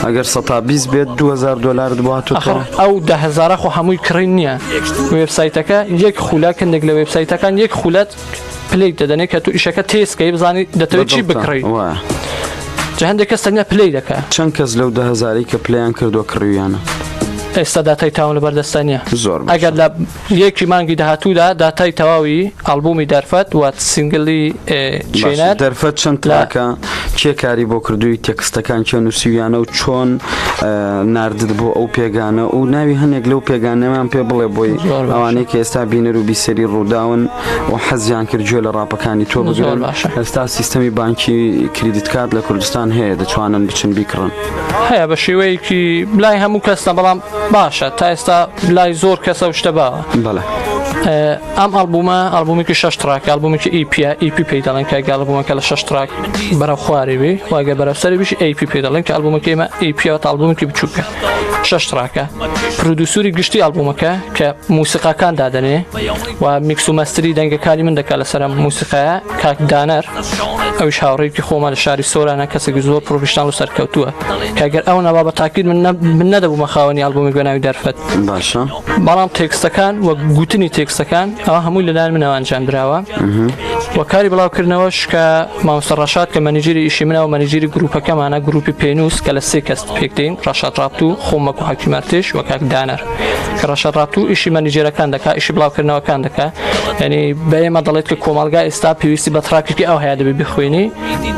ئەگەر 120 بێت 2,000 دلار بۆهاتوە ئەو 10,000 خۆ هەمووی کڕین نییە وێبسایتەکە یەک خولە کندێک لە وێبسایتەکان یەک خولەت پلی دەدەنێت کە تو ئیشەکە تێسکەی بزانی دەتەوێت چی بکڕی جا هەندێک کەس تەنیا پلی دەکە چەند کەس لەو 10,000 کە پلیان کردووە کڕویانە ئێستا داتای تاون لە بەردەستانیە زۆر ئەگەر لە یەکی مانگی داهاتوودا داتای تەواوی ئەلبومی دەرفەت وات سینگلی چێنەت دەرفەت چەند تراکە کێ کاری بۆ کردووی تێکستەکان چێ نووسیویانە و چۆن ناردت بۆ ئەو پێگانە و ناوی هەنێک لەو پێگانەمان پێ بڵێ بۆی ئەوانەی کە ئێستا بینەر و بیسەری ڕووداون و حەزیان کرد گوێ لە ڕاپەکانی تۆ بگرن ئێستا سیستەمی بانکی کریدیت کارت لە کوردستان هەیە دەتوانن بچن بیکڕن هەیە بە شێوەیەکی لای هەموو کەسە بەڵام باشە تا ئێستا لای زۆر کەسە شتە باوە بەڵێ ئەم ئەلبومێکی 6 تراک ئەلبومێکی EP پێی دەڵێن کە ئەلبومەکە لە 6 تراک بەرەو خواری بێ واگە بەرەوسەری EP پێی دەڵێن کە ئەلبومەکە ئێمە EP ئەلبومێکی بچووکە 6 تراکە پرودوسوری گشتی ئەلبومەکە کە موسیقاکان دادەنێ و میکس و مەستری دەنگەکانی من دەکات لەسەر موسیقایە کاک دانەر ئەوش هاوڕێکی خۆمە لە شاری سۆرانە کەسێکی زۆر پرۆفیشناڵ و سەرکەوتووە کەگەر ئەو نەبا بە تاکید من نەدەبوومە خاوەنی ئەلبومی گوێناوی دەرفەت باشە بەڵام تێکستەکان وە گوتنی تێکستەکان ئەوە هەمووی لەلایەن منەوە ئەنجامدراوە وە کاری بڵاوکردنەوەش کە مامۆستا ڕەشاد کە مەنیجەری ئیشی منە و مەنیجەری گروپەکەمانە گروپی پێنووس کە لە 3 کەس پێکدەین ڕەشاد ڕابتوو خۆمەک و حەکیم ئەرتێش وە کاک دانەر کە ڕەشاد ڕابتوو ئیشی مەنیجەرەکان دەکات ئیشی بڵاوکردنەوەکان دەکات یعنی بە ئێمە دەڵێت کە کۆمەڵگا ئێستا پێویستی بە تراکێکی ئەو هەیە دەبێت بخوێنی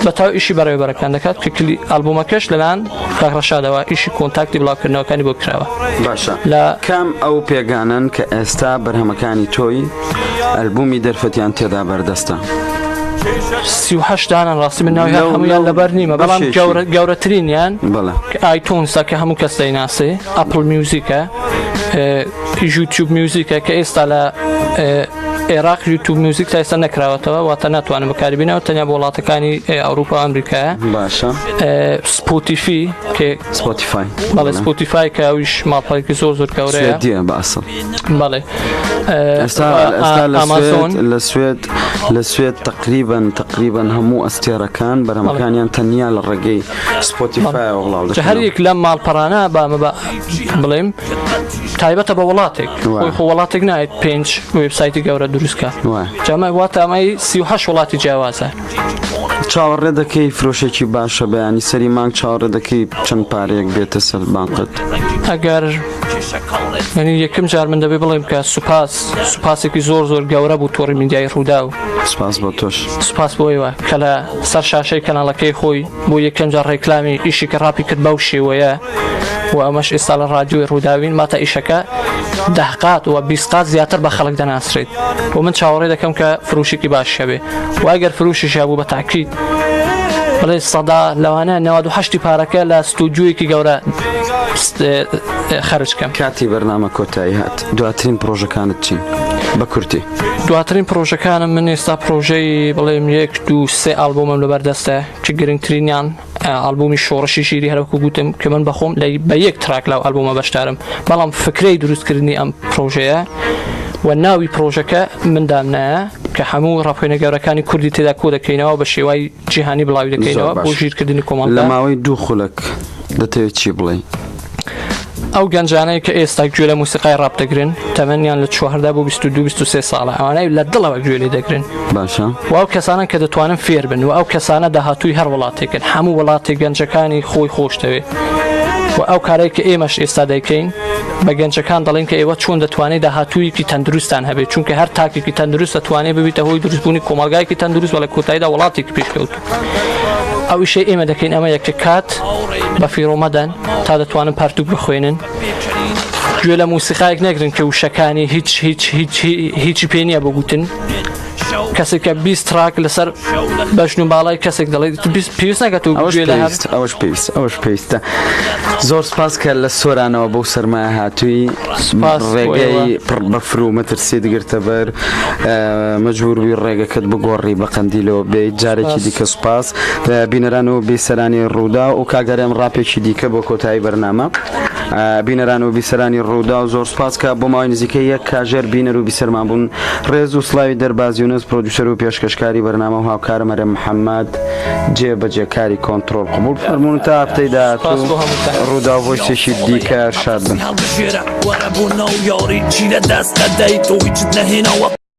بەتاو ئیشی بەڕێوەبەرەکان دەکات کە کلی ئەلبومەکەش لەلایەن کاک ڕەشادەوە ئیشی کۆنتاکتی بڵاوکردنەوەکانی بۆ کراوە باشە کام ئەو پێگانن کە ئێستا بەرهەمەکانی تۆی ئەلبومی دەرفەتیان تێدا بەردەستە 38 دانان ڕاستی من ناوی هەمویان لەبەر نیمە بەڵام گەورەترینیان ئایتونسە کە هەموو کەس دەیناسێ ئەپڵ میوزیکە یوتیوب میوزیکە کە ئێستا لە عێراق یوتیوب میوزیک تا ئێستا نەکراوەتەوە واتە ناتوانم بەکاربینەوە تەنیا بۆ وڵاتەکانی ئەوروپا و ئەمریکایە باشە سپۆتیفی کە سپۆتیفای بەڵێ سپۆتیفای کە ئەویش ماڵپەڵێکی زۆر گەورەیە دیە بەئەسڵ بەڵێ ئێستا لە سوێد تقریبەن هەموو ئەستێرەکان بەرهەمەکانیان تەنیا لە ڕێگەی سپۆتیفایەوە وڵاو دەکەن هەر یەک لەم ماڵپەڕانە بامە بڵێم تایبەتە بە وڵاتێک خۆی خۆ وڵاتێک نایێت 5 وێبسایتی گەورە دروستکە جامای واتە ئەمەی 38 وڵاتی جیاوازە چاوەڕێ دەکەی فرۆشێکی باشە بەیانی سەری مانگ چاوەڕێ دەکەی چەند پارەیەک بێتە سەر بانقت ئەگەر یەکەم جار من دەبێ بڵێم کە سوپاسێکی زۆر گەورە بوو تۆڕی میدیای ڕوودا و سپاس بۆ تۆش سپاس بۆیەوە کە لە سەر شاشەی کەناڵەکەی خۆی بۆ یەکەم جار ڕێکلامی ئیشی کە ڕاپی کرد بەو شێوەیە و ئەمەش ئێستا لە ڕادیۆی ڕووداوین ماتە ئیشەکە 10 قات و 20 قات زیاتر بە خەڵک دەناسرێت بۆ من چاوەڕێ دەکەم کە فرۆشێکی باش هەبێ و ئەگەر فرۆشیش هەبوو بە تاکید بڵێ سەدا لەوانە 98 پارەکە لە ستودیۆیەکی گەورە خەرجکەم. کاتی بەرنامە کۆتایی هات دواترین پرۆژەکانت چین بە کورتی؟ دواترین پرۆژەکانم من ئێستا پرۆژەی بڵێم 1 2 3 ئالبۆمم لەبەردەستە کە گرنگترینیان ئالبومی شۆڕشی شیری هەرەکو گوتم کە من بەخۆم بە یەک تراک لەو ئالبۆمە بەشدارم بەڵام فکرەی دروستکردنی ئەم پرۆژەیە و ناوی پرۆژەکە مندامنایە کە هەموو ڕاپۆینە گەورەکانی کوردی تێدا کۆ دەکەینەوە بە شێوای جیهانی بڵاوی دەکەینەوە بۆ ژیرکردنی کۆمەڵگا. لە ماوەی 2 خولەک دەتەوێت چی بڵێ؟ ئەو گەنجانەی کە ئێستا گوێ لە موسیقای ڕاپ دەگرن تەمەنیان لە 14 بۆ 22-23 ساڵە ئەوانەی لە دڵەوە گوێ لێ دەگرن باشە و ئەو کەسانن کە دەتوانن فێر بن و ئەو کەسانە داهاتووی هەر وڵاتێکن هەموو وڵاتی گەنجەکانی خۆی خۆش دەوێت و ئەو کارێک کە ئێمەش ئێستا دەیکەین بە گەنجەکان دەڵێن کە ئێوە چۆن دەتوانێت داهاتوویەکی تەندروستان هەبێت چونکە هەر تاکێکی تەندروست دەتوانێت ببیتە هۆی دروستبوونی کۆمەلگایەکی تەندروست و لە کۆتاییدا وڵاتێکی پێشکەوت. ئەو ئیشەی ئێمە دەکەین ئەمە یەکە کات بە فیڕۆمەدەن تا دەتوانن پارتوک بخوێنن گوێ لە موسیقایەک نەگرن کە وشەکانی هیچی پێ نییە بۆ گوتن کەسێک کە 20 تراک لەسەر بەشن و باڵای کەسێک دەڵێت پێویست ناکات و گوێ لە ئەوەش پێویستە. زۆر سپاس کە لە سۆرانەوە بەو سەرمایە هاتووی ڕێگەی بەفر و مەترسی دەگرتە بەر مەجبوروی ڕێگەکەت بگۆڕی بە قەندیلەوە بێت جارێکی دیکە سوپاس بینەران و بیسەرانی ڕوودا و کاگەرێم ڕاپێکی دیکە بۆ کۆتایی بەرنامە بینەران و بیسەرانی ڕوودا و زۆر سپاس کە بۆ ماوەی نزیکە یەک کاژێر بینەر و بیسەرمان بوون ڕێز و سڵاوی دەرباز یونس پرۆدیوسەر و پێشکەشکاری بەرنامە و هاوکارم هەرێم محەممەد جێبەجێکاری کۆنتترۆل قبول فەرمونون تا هەفتەی داهاتوو ڕوودا ڤۆیسێکی دیکە شاد بن. وەرەبوونەوە یاری چی لە دەست دەدەیت و هیچت نەهێنەوە